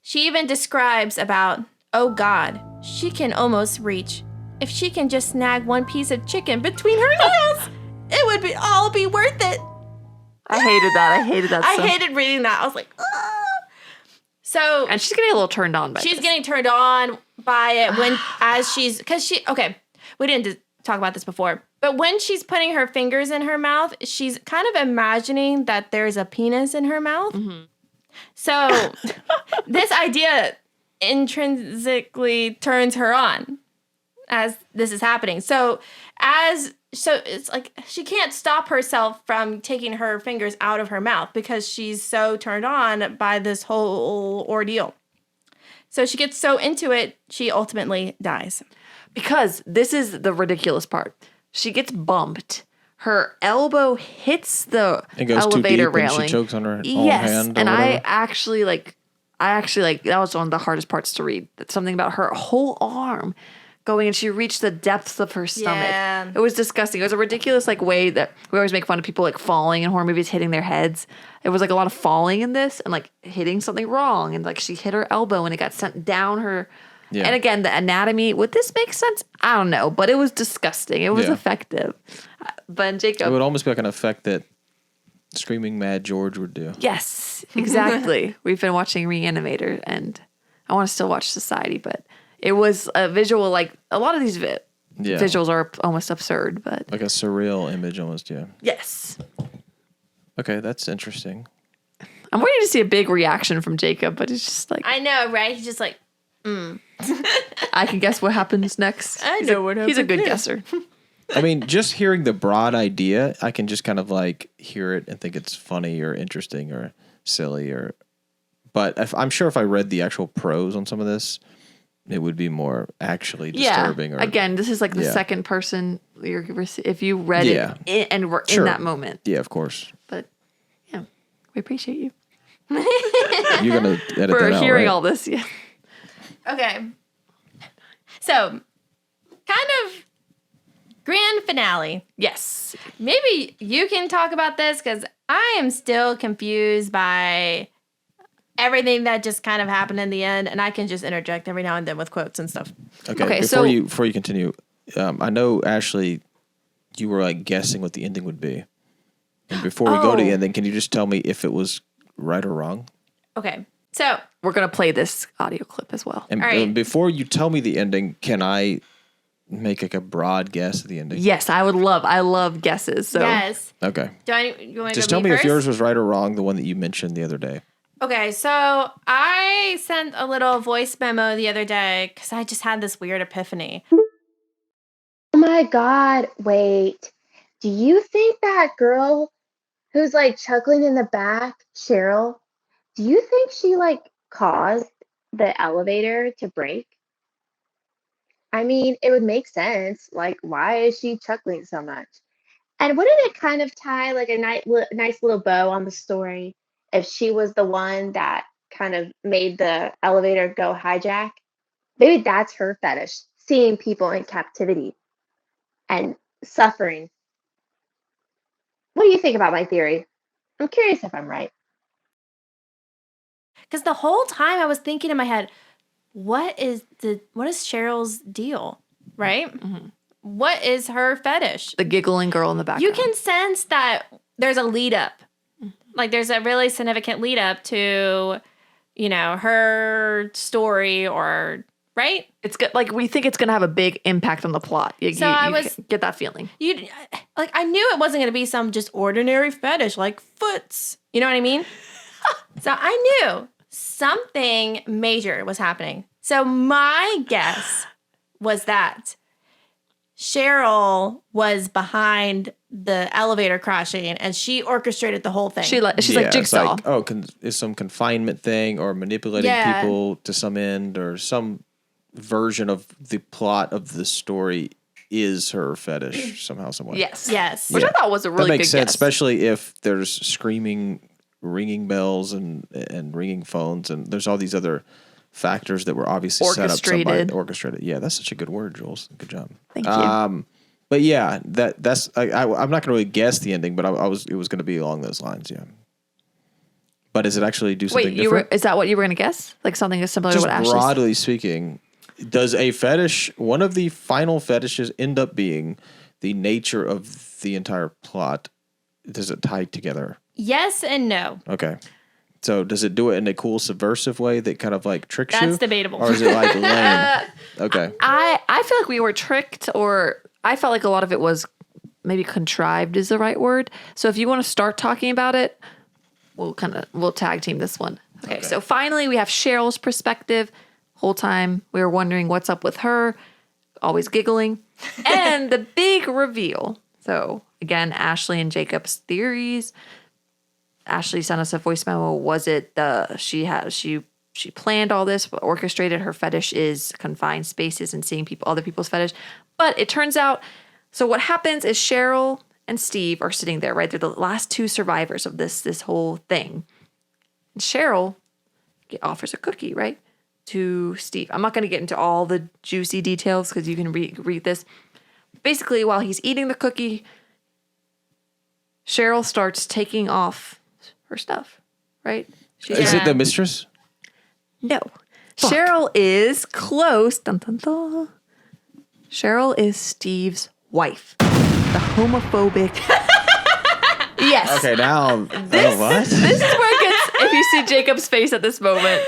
Speaker 1: She even describes about, oh God, she can almost reach. If she can just snag one piece of chicken between her nails, it would all be worth it.
Speaker 2: I hated that.
Speaker 1: I hated reading that. I was like, ugh. So,
Speaker 2: and she's getting a little turned on by
Speaker 1: she's getting turned on by it we didn't talk about this before, but when she's putting her fingers in her mouth, she's kind of imagining that there's a penis in her mouth. Mm-hmm. So this idea intrinsically turns her on as this is happening. So it's like she can't stop herself from taking her fingers out of her mouth because she's so turned on by this whole ordeal. So she gets so into it, she ultimately dies.
Speaker 2: Because this is the ridiculous part. She gets bumped. Her elbow hits the elevator railing.
Speaker 3: And she chokes on her own hand.
Speaker 2: Yes, and I actually that was one of the hardest parts to read. Something about her whole arm going, and she reached the depths of her stomach.
Speaker 1: Yeah.
Speaker 2: It was disgusting. It was a ridiculous way that we always make fun of people like falling in horror movies, hitting their heads. It was like a lot of falling in this and like hitting something wrong, and like she hit her elbow and it got sent down her. Yeah. And again, the anatomy, would this make sense? I don't know, but it was disgusting. It was effective. But Jacob,
Speaker 3: it would almost be like an effect that Screaming Mad George would do.
Speaker 2: Yes, exactly. We've been watching Reanimator, and I want to still watch Society, but it was a visual, like a lot of these visuals are almost absurd, but
Speaker 3: like a surreal image almost. Yeah.
Speaker 2: Yes.
Speaker 3: Okay, that's interesting.
Speaker 2: I'm waiting to see a big reaction from Jacob, but it's just like,
Speaker 1: I know, right? He's just like,
Speaker 2: I can guess what happens next.
Speaker 1: I know what happens.
Speaker 2: He's a good guesser.
Speaker 3: I mean, just hearing the broad idea, I can just kind of like hear it and think it's funny or interesting or silly but I'm sure if I read the actual prose on some of this, it would be more actually disturbing.
Speaker 2: Yeah. Again, this is like the second person if you read it and were in that moment.
Speaker 3: Yeah, of course.
Speaker 2: But yeah, we appreciate you.
Speaker 3: You're going to edit
Speaker 2: for
Speaker 3: that out,
Speaker 2: hearing
Speaker 3: right?
Speaker 2: all this. Yeah.
Speaker 1: Okay. So, kind of grand finale.
Speaker 2: Yes.
Speaker 1: Maybe you can talk about this because I am still confused by everything that just kind of happened in the end, and I can just interject every now and then with quotes and stuff.
Speaker 3: Okay, before you continue, I know, Ashley, you were like guessing what the ending would be. And before we go to the ending, can you just tell me if it was right or wrong?
Speaker 1: Okay. So
Speaker 2: we're going to play this audio clip as well.
Speaker 3: And before you tell me the ending, can I make like a broad guess at the ending?
Speaker 2: Yes, I love guesses. So.
Speaker 1: Yes.
Speaker 3: Okay.
Speaker 1: You want to
Speaker 3: just tell me if yours was right or wrong, the one that you mentioned the other day.
Speaker 1: Okay, so I sent a little voice memo the other day because I just had this weird epiphany.
Speaker 4: Oh my God, wait. Do you think that girl who's like chuckling in the back, Cheryl, do you think she like caused the elevator to break? I mean, it would make sense. Like, why is she chuckling so much? And wouldn't it kind of tie like a nice little bow on the story if she was the one that kind of made the elevator go hijack? Maybe that's her fetish, seeing people in captivity and suffering. What do you think about my theory? I'm curious if I'm right.
Speaker 1: Because the whole time I was thinking in my head, what is Cheryl's deal, right? Mm-hmm. What is her fetish?
Speaker 2: The giggling girl in the background.
Speaker 1: You can sense that there's a lead up. Like there's a really significant lead up to, her story or, right?
Speaker 2: It's good. Like we think it's going to have a big impact on the plot. You get that feeling.
Speaker 1: I knew it wasn't going to be some just ordinary fetish like foots. You know what I mean? So I knew something major was happening. So my guess was that Cheryl was behind the elevator crashing and she orchestrated the whole thing.
Speaker 2: She's like Jigsaw.
Speaker 3: It's like, is some confinement thing or manipulating people to some end or some version of the plot of the story is her fetish somehow, some way.
Speaker 1: Yes.
Speaker 2: Which I thought was a really good
Speaker 3: that makes sense,
Speaker 2: guess.
Speaker 3: especially if there's screaming, ringing bells and ringing phones, and there's all these other factors that were obviously set up. Orchestrated. Yeah, that's such a good word, Jules. Good job.
Speaker 2: Thank you.
Speaker 3: But yeah, that's I'm not going to really guess the ending, but it was going to be along those lines. Yeah. But does it actually do something different?
Speaker 2: Is that what you were going to guess? Like something as similar
Speaker 3: Just
Speaker 2: to what Ashley
Speaker 3: broadly speaking, does a fetish, one of the final fetishes, end up being the nature of the entire plot? Does it tie together?
Speaker 1: Yes and no.
Speaker 3: Okay. So does it do it in a cool subversive way that kind of like tricks you?
Speaker 1: That's debatable.
Speaker 3: Or is it like lame? Okay.
Speaker 2: I feel like we were tricked, or I felt like a lot of it was maybe contrived is the right word. So if you want to start talking about it, we'll tag team this one. Okay. So finally we have Cheryl's perspective. Whole time we were wondering what's up with her, always giggling. And the big reveal. So again, Ashley and Jacob's theories. Ashley sent us a voice memo. Was it she planned all this, but orchestrated? Her fetish is confined spaces and seeing other people's fetish. But it turns out, so what happens is Cheryl and Steve are sitting there, right? They're the last two survivors of this whole thing. And Cheryl offers a cookie, right, to Steve. I'm not going to get into all the juicy details because you can read this. Basically, while he's eating the cookie, Cheryl starts taking off her stuff, right?
Speaker 3: Is it the mistress?
Speaker 2: No. Fuck. Cheryl is close. Dun, dun, dun. Cheryl is Steve's wife. The homophobic. Yes.
Speaker 3: Okay, now what?
Speaker 2: This is where it gets, if you see Jacob's face at this moment.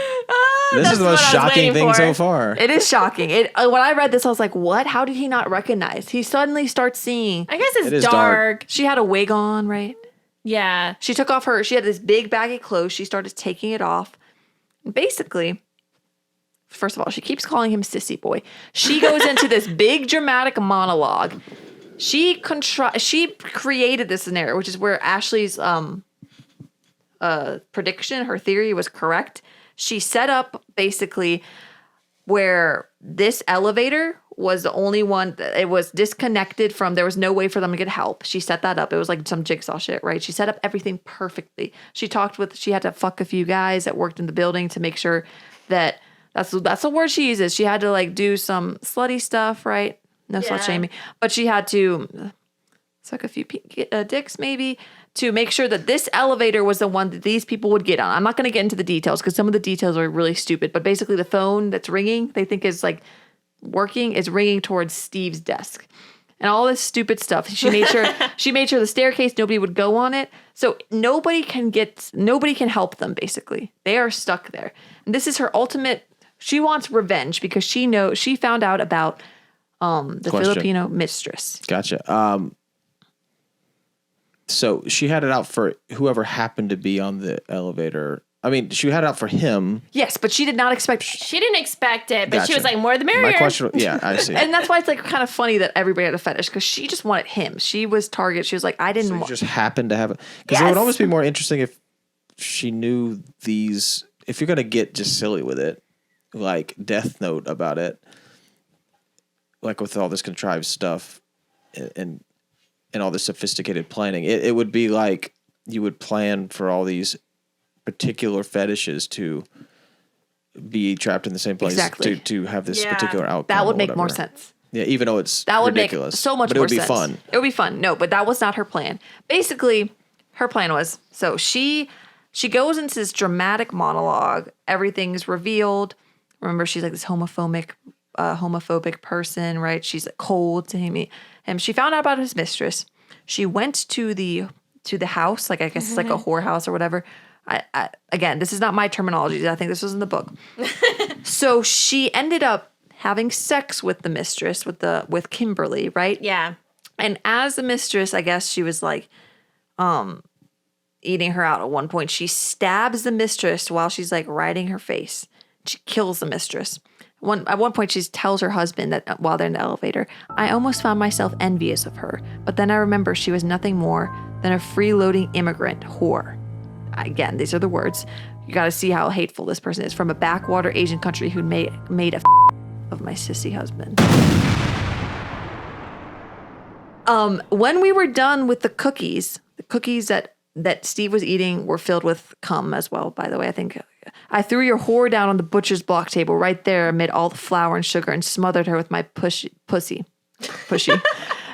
Speaker 3: This is the most shocking thing so far.
Speaker 2: It is shocking. When I read this, I was like, what? How did he not recognize? He suddenly starts seeing.
Speaker 1: I guess it's dark.
Speaker 2: She had a wig on, right?
Speaker 1: Yeah.
Speaker 2: She took off she had this big baggy clothes. She started taking it off. Basically, first of all, she keeps calling him sissy boy. She goes into this big dramatic monologue. She created this scenario, which is where Ashley's prediction, her theory was correct. She set up basically where this elevator was the only one that it was disconnected from. There was no way for them to get help. She set that up. It was like some jigsaw shit, right? She set up everything perfectly. She had to fuck a few guys that worked in the building to make sure that that's the word she uses. She had to like do some slutty stuff, right? No slut shaming, but she had to suck a few dicks maybe to make sure that this elevator was the one that these people would get on. I'm not going to get into the details because some of the details are really stupid, but basically the phone that's ringing, they think is like working, is ringing towards Steve's desk. And all this stupid stuff. She made sure the staircase, nobody would go on it. So nobody can help them basically. They are stuck there. And this is her ultimate, she wants revenge because she found out about the Filipino mistress.
Speaker 3: Gotcha. So she had it out for whoever happened to be on the elevator. I mean, she had it out for him.
Speaker 2: Yes, but she did not expect.
Speaker 1: She didn't expect it, but
Speaker 3: Gotcha.
Speaker 1: she was like, more the merrier.
Speaker 3: My question, yeah, I see.
Speaker 2: And that's why it's like kind of funny that everybody had a fetish because she just wanted him. She was target. She was like, I didn't.
Speaker 3: So just happened to have it because it would almost be more interesting if she knew these if you're going to get just silly with it, like Death Note about it, like with all this contrived stuff and all this sophisticated planning, it would be like you would plan for all these particular fetishes to be trapped in the same place to have this particular outcome.
Speaker 2: That would make more sense.
Speaker 3: Yeah, even though it's
Speaker 2: that would
Speaker 3: ridiculous.
Speaker 2: Make so much
Speaker 3: but
Speaker 2: more
Speaker 3: it would
Speaker 2: sense.
Speaker 3: be fun.
Speaker 2: It would be fun. No, but that was not her plan. Basically, her plan was, so she goes into this dramatic monologue. Everything's revealed. Remember, she's like this homophobic person, right? She's like cold to him. She found out about his mistress. She went to the house, like I guess it's like a whorehouse or whatever. I again, this is not my terminology. I think this was in the book. So she ended up having sex with the mistress, with Kimberly, right?
Speaker 1: Yeah.
Speaker 2: And as the mistress, I guess she was like, eating her out at one point. She stabs the mistress while she's like riding her face. She kills the mistress. At one point, she tells her husband that while they're in the elevator, I almost found myself envious of her. But then I remember she was nothing more than a freeloading immigrant whore. Again, these are the words. You got to see how hateful this person is. From a backwater Asian country who made a of my sissy husband. When we were done with the cookies that Steve was eating were filled with cum as well, by the way. I think I threw your whore down on the butcher's block table right there amid all the flour and sugar and smothered her with my pussy.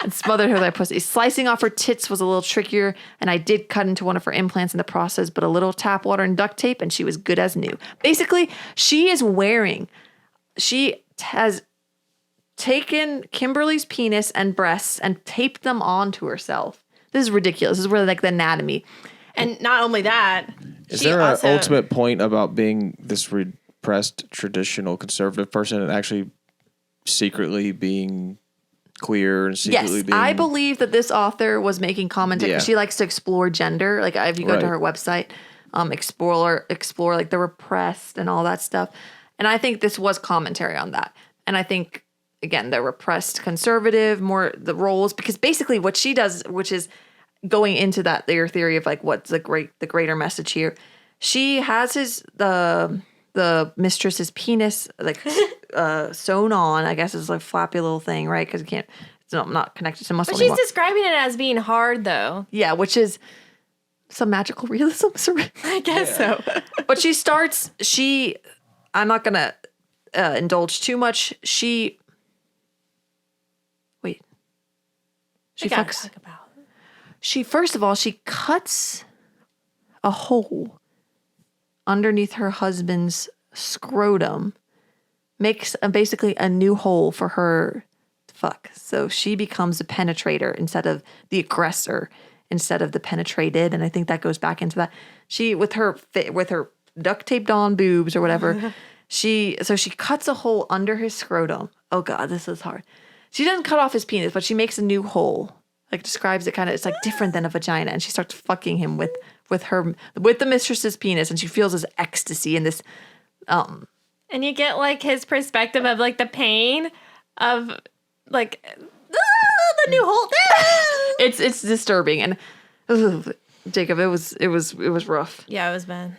Speaker 2: And smothered her with my pussy. Slicing off her tits was a little trickier, and I did cut into one of her implants in the process, but a little tap water and duct tape, and she was good as new. Basically, she has taken Kimberly's penis and breasts and taped them onto herself. This is ridiculous. This is where like the anatomy.
Speaker 1: And not only that,
Speaker 3: is there an ultimate point about being this repressed, traditional, conservative person and actually secretly being queer and secretly being...
Speaker 2: I believe that this author was making commentary. Yeah. She likes to explore gender. Like if you go to her website, explore like the repressed and all that stuff. And I think this was commentary on that. And I think, again, the repressed conservative, more the roles, because basically what she does, which is going into that their theory of like what's the greater message here. She has the mistress's penis like sewn on, I guess is like a flappy little thing, right? Because it's not connected to muscle anymore.
Speaker 1: But she's describing it as being hard though.
Speaker 2: Yeah, which is some magical realism.
Speaker 1: I guess so.
Speaker 2: But I'm not going to indulge too much. She fucks. First of all, she cuts a hole underneath her husband's scrotum, makes basically a new hole for her to fuck. So she becomes a penetrator instead of the aggressor, instead of the penetrated. And I think that goes back into that. She, with her duct taped on boobs or whatever, she cuts a hole under his scrotum. Oh God, this is hard. She doesn't cut off his penis, but she makes a new hole. Like describes it kind of, it's like different than a vagina. And she starts fucking him with the mistress's penis, and she feels this ecstasy and this
Speaker 1: and you get like his perspective of like the pain of like the new hole.
Speaker 2: It's disturbing, and Jacob, it was rough.
Speaker 1: Yeah, it was bad.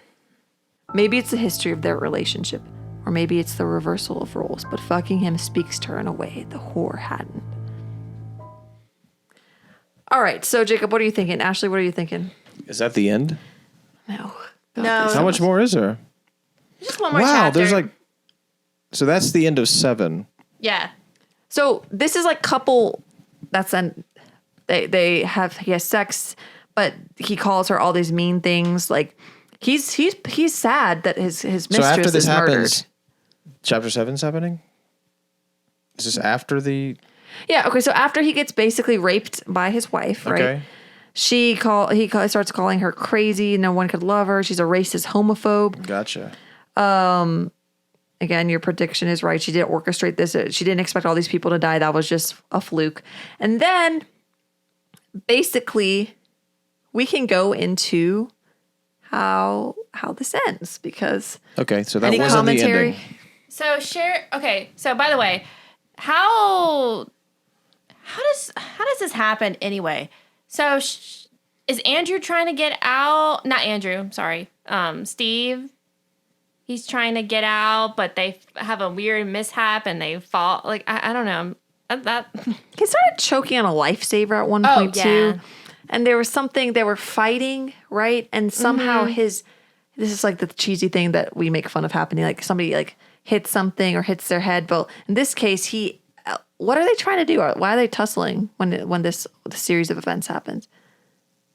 Speaker 2: Maybe it's the history of their relationship, or maybe it's the reversal of roles, but fucking him speaks to her in a way the whore hadn't. All right, so Jacob, what are you thinking? Ashley, what are you thinking?
Speaker 3: Is that the end?
Speaker 2: No.
Speaker 3: How much more is there?
Speaker 1: Just one more chapter.
Speaker 3: There's like... So that's the end of 7.
Speaker 1: Yeah.
Speaker 2: So this is like couple... He has sex, but he calls her all these mean things. Like, he's sad that his mistress
Speaker 3: so after this
Speaker 2: is
Speaker 3: happens,
Speaker 2: murdered.
Speaker 3: Chapter 7's happening? Is this after the...
Speaker 2: Yeah, okay, so after he gets basically raped by his wife, right?
Speaker 3: Okay.
Speaker 2: He starts calling her crazy. No one could love her. She's a racist homophobe.
Speaker 3: Gotcha.
Speaker 2: Again, your prediction is right. She didn't orchestrate this. She didn't expect all these people to die. That was just a fluke. And then, basically, we can go into how this ends because...
Speaker 3: Okay, so that wasn't the ending.
Speaker 1: So, okay, so by the way, how does this happen anyway? So is Andrew trying to get out? Not Andrew, sorry. Steve he's trying to get out, but they have a weird mishap and they fall. Like, I don't know. That
Speaker 2: He started choking on a lifesaver at one point too. And there was something, they were fighting, right? And somehow this is like the cheesy thing that we make fun of happening. Like somebody like hits something or hits their head. But in this case, what are they trying to do? Why are they tussling when this series of events happens?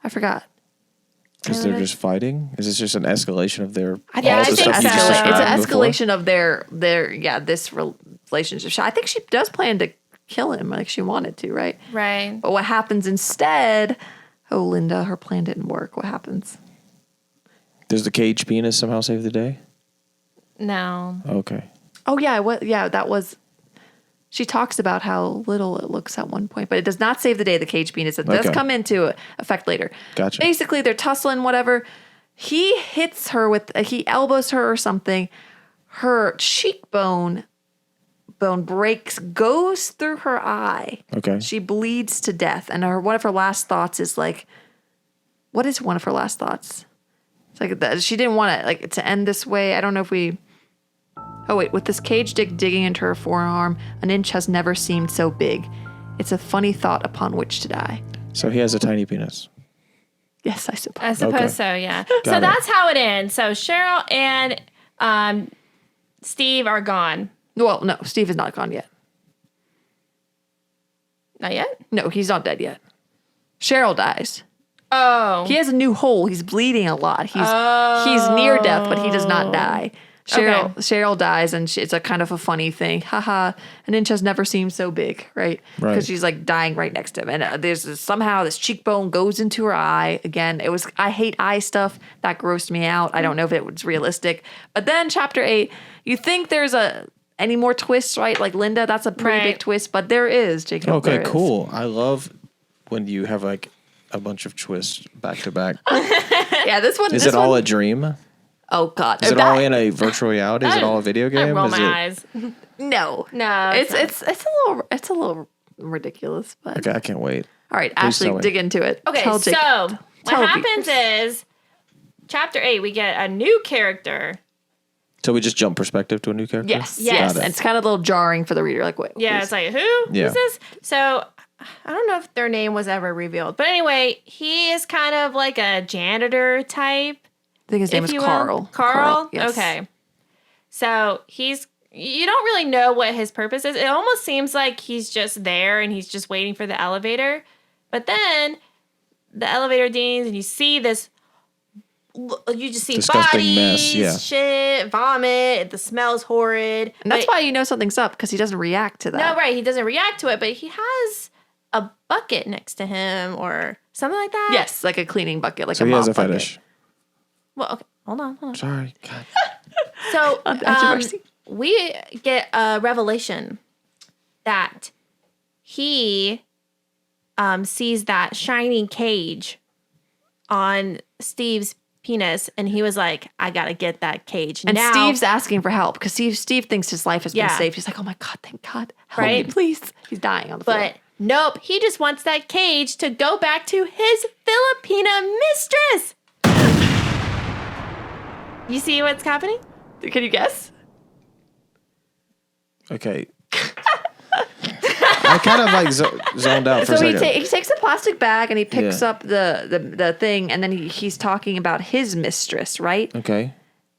Speaker 2: I forgot.
Speaker 3: Because they're just fighting? Is this just an escalation of their...
Speaker 2: I think
Speaker 1: it's an
Speaker 2: escalation of their this relationship. I think she does plan to kill him like she wanted to, right?
Speaker 1: right.
Speaker 2: But what happens instead? Oh, Linda, her plan didn't work. What happens?
Speaker 3: Does the cage penis somehow save the day?
Speaker 1: No.
Speaker 3: Okay.
Speaker 2: Oh, yeah, that was... She talks about how little it looks at one point, but it does not save the day, the cage penis. It does come into effect later.
Speaker 3: Gotcha.
Speaker 2: Basically, they're tussling, whatever. He hits her he elbows her or something. Her cheekbone breaks, goes through her eye.
Speaker 3: Okay.
Speaker 2: She bleeds to death. And one of her last thoughts is like, what is one of her last thoughts? It's like that she didn't want it to end this way. I don't know if we... Oh, wait, with this cage dick digging into her forearm, an inch has never seemed so big. It's a funny thought upon which to die.
Speaker 3: So he has a tiny penis.
Speaker 2: Yes, I suppose.
Speaker 1: I suppose so, yeah. So
Speaker 3: it.
Speaker 1: that's how it ends. So Cheryl and Steve are gone.
Speaker 2: Well, no, Steve is not gone yet.
Speaker 1: Not yet?
Speaker 2: No, he's not dead yet. Cheryl dies.
Speaker 1: Oh.
Speaker 2: He has a new hole. He's bleeding a lot. He's near death, but he does not die. Cheryl dies, and it's a kind of a funny thing. Haha, an inch has never seemed so big, right? Because she's like dying right next to him. And somehow this cheekbone goes into her eye. Again, I hate eye stuff. That grossed me out. I don't know if it was realistic. But then chapter 8, you think there's any more twists, right? Like Linda, that's a pretty big twist, but there is, Jacob.
Speaker 3: Okay, cool. I love when you have like a bunch of twists back to back.
Speaker 2: Yeah, this one.
Speaker 3: Is it all a dream?
Speaker 2: Oh God!
Speaker 3: Is it all in a virtual reality? Is it all a video game?
Speaker 1: I roll my eyes.
Speaker 2: No. It's a little ridiculous, but
Speaker 3: Okay, I can't wait.
Speaker 2: All right,
Speaker 3: Please
Speaker 2: Ashley, dig into it.
Speaker 1: Okay, so what happens is chapter 8, we get a new character.
Speaker 3: So we just jump perspective to a new character?
Speaker 2: Yes.
Speaker 1: Yes.
Speaker 2: And it's kind of a little jarring for the reader. Like, wait.
Speaker 1: Yeah,
Speaker 2: please.
Speaker 1: it's like, who?
Speaker 3: Yeah.
Speaker 1: Who's this? So I don't know if their name was ever revealed. But anyway, he is kind of like a janitor type.
Speaker 2: I think his name is Carl.
Speaker 1: Carl?
Speaker 2: Yes.
Speaker 1: Okay. So you don't really know what his purpose is. It almost seems like he's just there and he's just waiting for the elevator. But then the elevator dings and you see this, you just see
Speaker 3: disgusting
Speaker 1: bodies,
Speaker 3: mess, yeah.
Speaker 1: shit, vomit. The smell's horrid.
Speaker 2: And that's why you know something's up, because he doesn't react to that.
Speaker 1: No, right. He doesn't react to it, but he has a bucket next to him or something like that.
Speaker 2: Yes, like a cleaning bucket, like
Speaker 3: So
Speaker 2: a
Speaker 3: he
Speaker 2: mop
Speaker 3: has a
Speaker 2: bucket.
Speaker 3: fetish.
Speaker 1: Well, okay. Hold on.
Speaker 3: Sorry. God.
Speaker 1: So
Speaker 2: Controversy.
Speaker 1: we get a revelation that he sees that shining cage on Steve's penis, and he was like, I gotta get that cage.
Speaker 2: And
Speaker 1: now,
Speaker 2: Steve's asking for help because Steve thinks his life has been saved. He's like, oh my God, thank God. Help me, please. He's dying on the floor.
Speaker 1: But nope, he just wants that cage to go back to his Filipina mistress. You see what's happening?
Speaker 2: Can you guess?
Speaker 3: Okay. I kind of like zoned out for a second.
Speaker 2: He takes a plastic bag and he picks up the thing, and then he's talking about his mistress, right?
Speaker 3: Okay.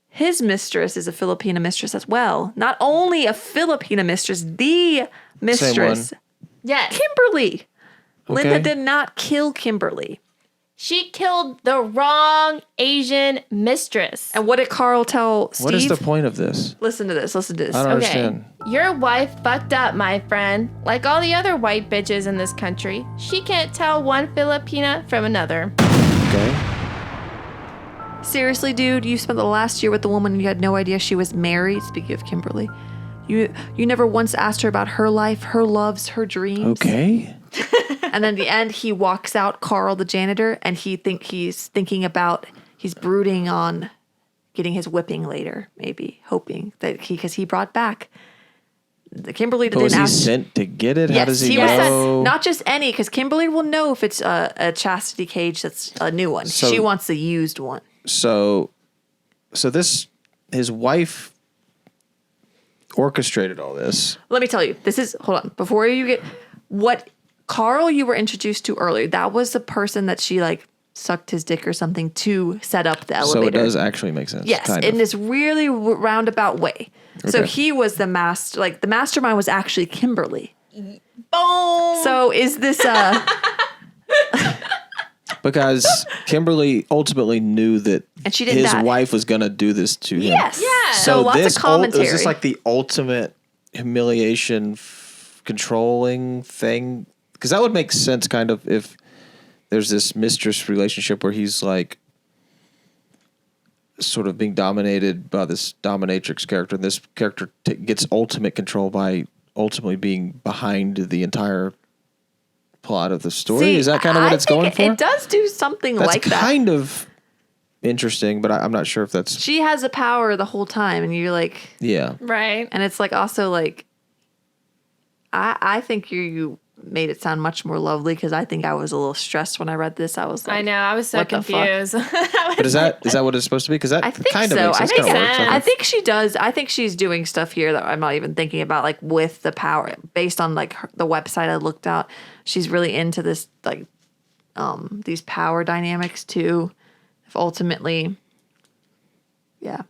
Speaker 2: His mistress is a Filipina mistress as well. Not only a Filipina mistress, the mistress.
Speaker 1: Yes.
Speaker 2: Kimberly.
Speaker 3: Okay.
Speaker 2: Linda did not kill Kimberly.
Speaker 1: She killed the wrong Asian mistress.
Speaker 2: And what did Carl tell Steve?
Speaker 3: What is the point of this?
Speaker 2: Listen to this.
Speaker 3: I don't understand.
Speaker 1: Your wife fucked up, my friend. Like all the other white bitches in this country. She can't tell one Filipina from another.
Speaker 3: Okay.
Speaker 2: Seriously, dude, you spent the last year with the woman and you had no idea she was married. Speaking of Kimberly, you never once asked her about her life, her loves, her dreams.
Speaker 3: Okay.
Speaker 2: And then at the end, he walks out, Carl, the janitor, and he's brooding on getting his whipping later, maybe hoping that because he brought back the Kimberly that didn't ask.
Speaker 3: Was he sent to get it?
Speaker 2: Yes,
Speaker 3: How does he
Speaker 2: was
Speaker 3: know?
Speaker 2: sent, not just any, because Kimberly will know if it's a chastity cage that's a new one.
Speaker 3: So-
Speaker 2: She wants the used one.
Speaker 3: So this his wife orchestrated all this.
Speaker 2: Let me tell you, hold on, before you get, what Carl you were introduced to earlier, that was the person that she like sucked his dick or something to set up the elevator.
Speaker 3: So it does actually make sense.
Speaker 2: Yes, in this really roundabout way. Okay. So he was the mastermind was actually Kimberly.
Speaker 1: Boom.
Speaker 2: So is this
Speaker 3: because Kimberly ultimately knew that
Speaker 2: and she didn't
Speaker 3: his
Speaker 2: die.
Speaker 3: Wife was going to do this to him.
Speaker 2: Yes. Yeah.
Speaker 3: So
Speaker 2: lots of commentary.
Speaker 3: Was this like the ultimate humiliation controlling thing? Because that would make sense kind of if there's this mistress relationship where he's like sort of being dominated by this dominatrix character, and this character gets ultimate control by ultimately being behind the entire plot of the story.
Speaker 2: See,
Speaker 3: is that kind of what it's going for?
Speaker 2: It does do something
Speaker 3: that's
Speaker 2: like that.
Speaker 3: That's kind of interesting, but I'm not sure if that's...
Speaker 2: She has the power the whole time, and you're like...
Speaker 3: Yeah.
Speaker 1: Right.
Speaker 2: And it's like also like... I think you made it sound much more lovely because I think I was a little stressed when I read this. I was like...
Speaker 1: I know. I was so confused.
Speaker 3: But is that what it's supposed to be? Because that kind of makes sense.
Speaker 2: I think she does. I think she's doing stuff here that I'm not even thinking about, like with the power. Based on like the website I looked at, she's really into this like these power dynamics too. If ultimately, yeah.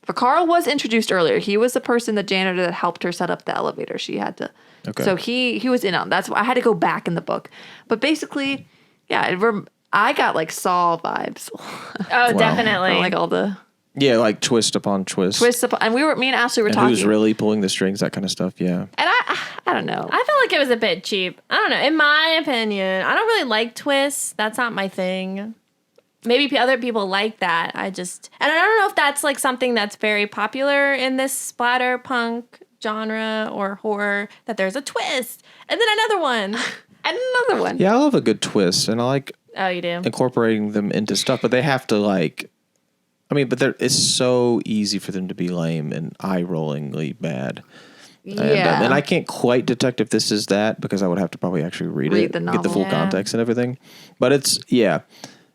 Speaker 2: But Carl was introduced earlier. He was the person, the janitor that helped her set up the elevator. She had to. Okay. So he was in on. That's why I had to go back in the book. But basically, yeah, I got like Saw vibes.
Speaker 1: Oh, definitely.
Speaker 2: Like all the
Speaker 3: like twist upon twist.
Speaker 2: And me and Ashley were talking.
Speaker 3: Who's really pulling the strings? That kind of stuff. Yeah.
Speaker 2: And I don't know.
Speaker 1: I felt like it was a bit cheap. I don't know. In my opinion, I don't really like twists. That's not my thing. Maybe other people like that. And I don't know if that's like something that's very popular in this splatter punk genre or horror, that there's a twist and then another one and another one.
Speaker 3: Yeah, I love a good twist, and I like
Speaker 1: you do
Speaker 3: incorporating them into stuff, but they have to like. I mean, but it's so easy for them to be lame and eye-rollingly bad.
Speaker 2: Yeah,
Speaker 3: and I can't quite detect if this is that because I would have to probably actually read it, get the full context and everything. But it's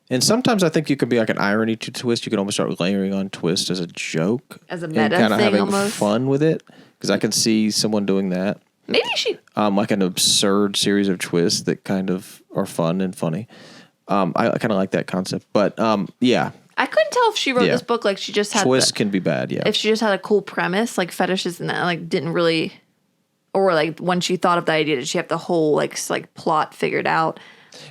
Speaker 3: and sometimes I think you could be like an irony to twist. You could almost start layering on twist as a joke,
Speaker 2: as a meta
Speaker 3: and kind of having
Speaker 2: almost.
Speaker 3: Fun with it. Because I can see someone doing that.
Speaker 2: Maybe she...
Speaker 3: like an absurd series of twists that kind of are fun and funny. I kind of like that concept. But, yeah.
Speaker 2: I couldn't tell if she wrote this book like she just had...
Speaker 3: Twists can be bad, yeah.
Speaker 2: If she just had a cool premise, like fetishes and that, like didn't really... Or like when she thought of the idea, did she have the whole like plot figured out?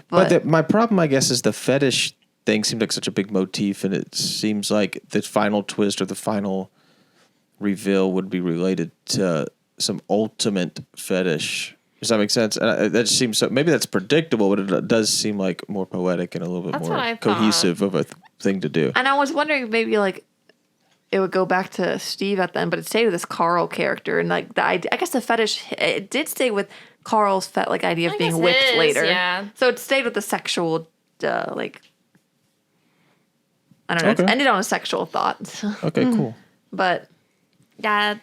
Speaker 3: But my problem, I guess, is the fetish thing seemed like such a big motif, and it seems like the final twist or the final... reveal would be related to some ultimate fetish. Does that make sense? That just seems so. Maybe that's predictable, but it does seem like more poetic and a little bit more cohesive of a thing to do.
Speaker 2: And I was wondering if maybe like it would go back to Steve at the end, but it stayed with this Carl character, and like I guess the fetish it did stay with Carl's idea of being whipped later.
Speaker 1: Yeah.
Speaker 2: So it stayed with the sexual like. I don't know. Okay. It ended on a sexual thought.
Speaker 3: Okay, cool.
Speaker 2: But.
Speaker 1: Yeah,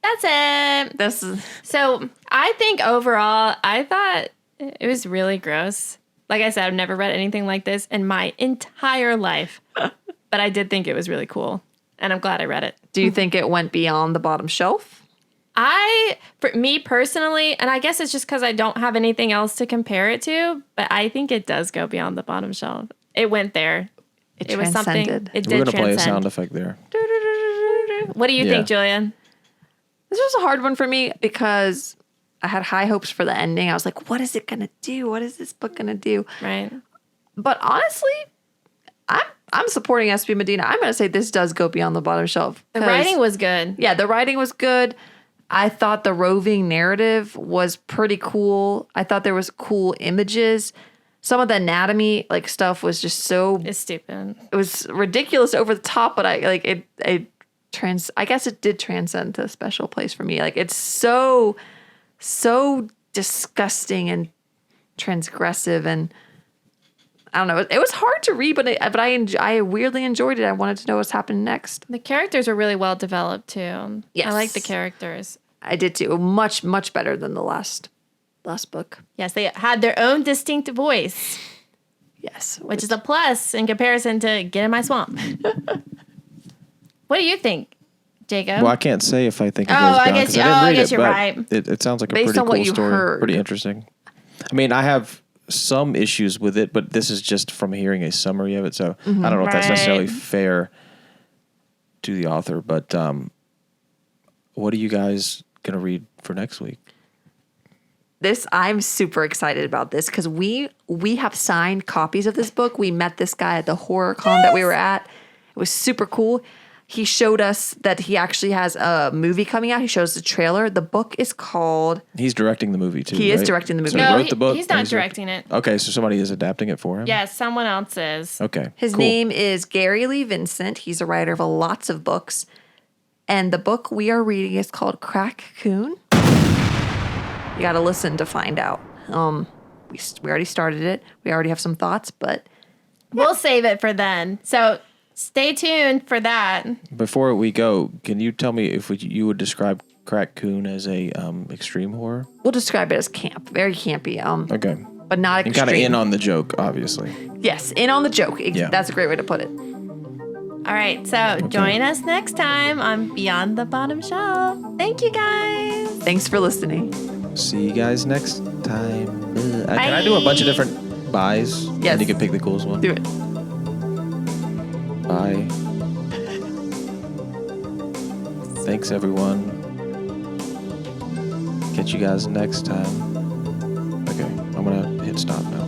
Speaker 1: that's it. So I think overall, I thought it was really gross. Like I said, I've never read anything like this in my entire life. But I did think it was really cool. And I'm glad I read it.
Speaker 2: Do you think it went beyond the bottom shelf?
Speaker 1: For me personally, and I guess it's just because I don't have anything else to compare it to, but I think it does go beyond the bottom shelf. It went there.
Speaker 2: It was something. It did
Speaker 3: We're going to play a sound effect there.
Speaker 1: What do you think, Julian?
Speaker 2: This was a hard one for me because I had high hopes for the ending. I was like, what is it going to do? What is this book going to do?
Speaker 1: Right.
Speaker 2: But honestly, I'm supporting SB Medina. I'm going to say this does go beyond the bottom shelf.
Speaker 1: The writing was good.
Speaker 2: Yeah, the writing was good. I thought the roving narrative was pretty cool. I thought there was cool images. Some of the anatomy stuff was just so...
Speaker 1: It's stupid.
Speaker 2: It was ridiculous over the top, but I guess it did transcend to a special place for me. Like it's so disgusting and transgressive, and I don't know. It was hard to read, but I weirdly enjoyed it. I wanted to know what's happening next.
Speaker 1: The characters are really well developed too.
Speaker 2: Yes,
Speaker 1: I like the characters.
Speaker 2: I did too. Much better than the last book.
Speaker 1: Yes, they had their own distinct voice.
Speaker 2: Yes,
Speaker 1: which is a plus in comparison to Get in My Swamp. What do you think, Jacob?
Speaker 3: Well, I can't say if I think it goes
Speaker 1: I
Speaker 3: down
Speaker 1: guess-
Speaker 3: because I didn't read
Speaker 1: I guess
Speaker 3: it,
Speaker 1: you're
Speaker 3: but
Speaker 1: right.
Speaker 3: it sounds like a
Speaker 2: Based
Speaker 3: pretty
Speaker 2: on what
Speaker 3: cool
Speaker 2: you
Speaker 3: story.
Speaker 2: heard.
Speaker 3: Pretty interesting. I mean, I have some issues with it, but this is just from hearing a summary of it, so I don't know if that's necessarily
Speaker 1: Right.
Speaker 3: fair to the author. But what are you guys gonna read for next week?
Speaker 2: I'm super excited about this because we have signed copies of this book. We met this guy at the horror con that we were at. It was super cool. He showed us that he actually has a movie coming out. He shows the trailer. The book is called...
Speaker 3: He's directing the movie too.
Speaker 2: He is
Speaker 3: right?
Speaker 2: directing the movie.
Speaker 3: So he
Speaker 1: No,
Speaker 3: wrote the book.
Speaker 1: he's
Speaker 3: and
Speaker 1: not directing it.
Speaker 3: Okay, so somebody is adapting it for him.
Speaker 1: Yes, someone else is.
Speaker 3: Okay.
Speaker 2: His
Speaker 3: cool.
Speaker 2: name is Gary Lee Vincent. He's a writer of lots of books. And the book we are reading is called Crack Coon. You got to listen to find out. We already started it. We already have some thoughts, but
Speaker 1: We'll save it for then. So stay tuned for that.
Speaker 3: Before we go, can you tell me if you would describe Crack Coon as a extreme horror?
Speaker 2: we'll describe it as camp. Very campy.
Speaker 3: Okay.
Speaker 2: But not
Speaker 3: And
Speaker 2: extreme.
Speaker 3: kind of in on the joke, obviously.
Speaker 2: Yes, in on the joke.
Speaker 3: Yeah.
Speaker 2: That's a great way to put it.
Speaker 1: All right, so join us next time on Beyond the Bottom Shelf. Thank you, guys.
Speaker 2: Thanks for listening.
Speaker 3: See you guys next time. Can I do a bunch of different buys?
Speaker 2: Yes.
Speaker 3: And you can pick the coolest one.
Speaker 2: Do it.
Speaker 3: Bye. Thanks, everyone. Catch you guys next time. Okay, I'm going to hit stop now.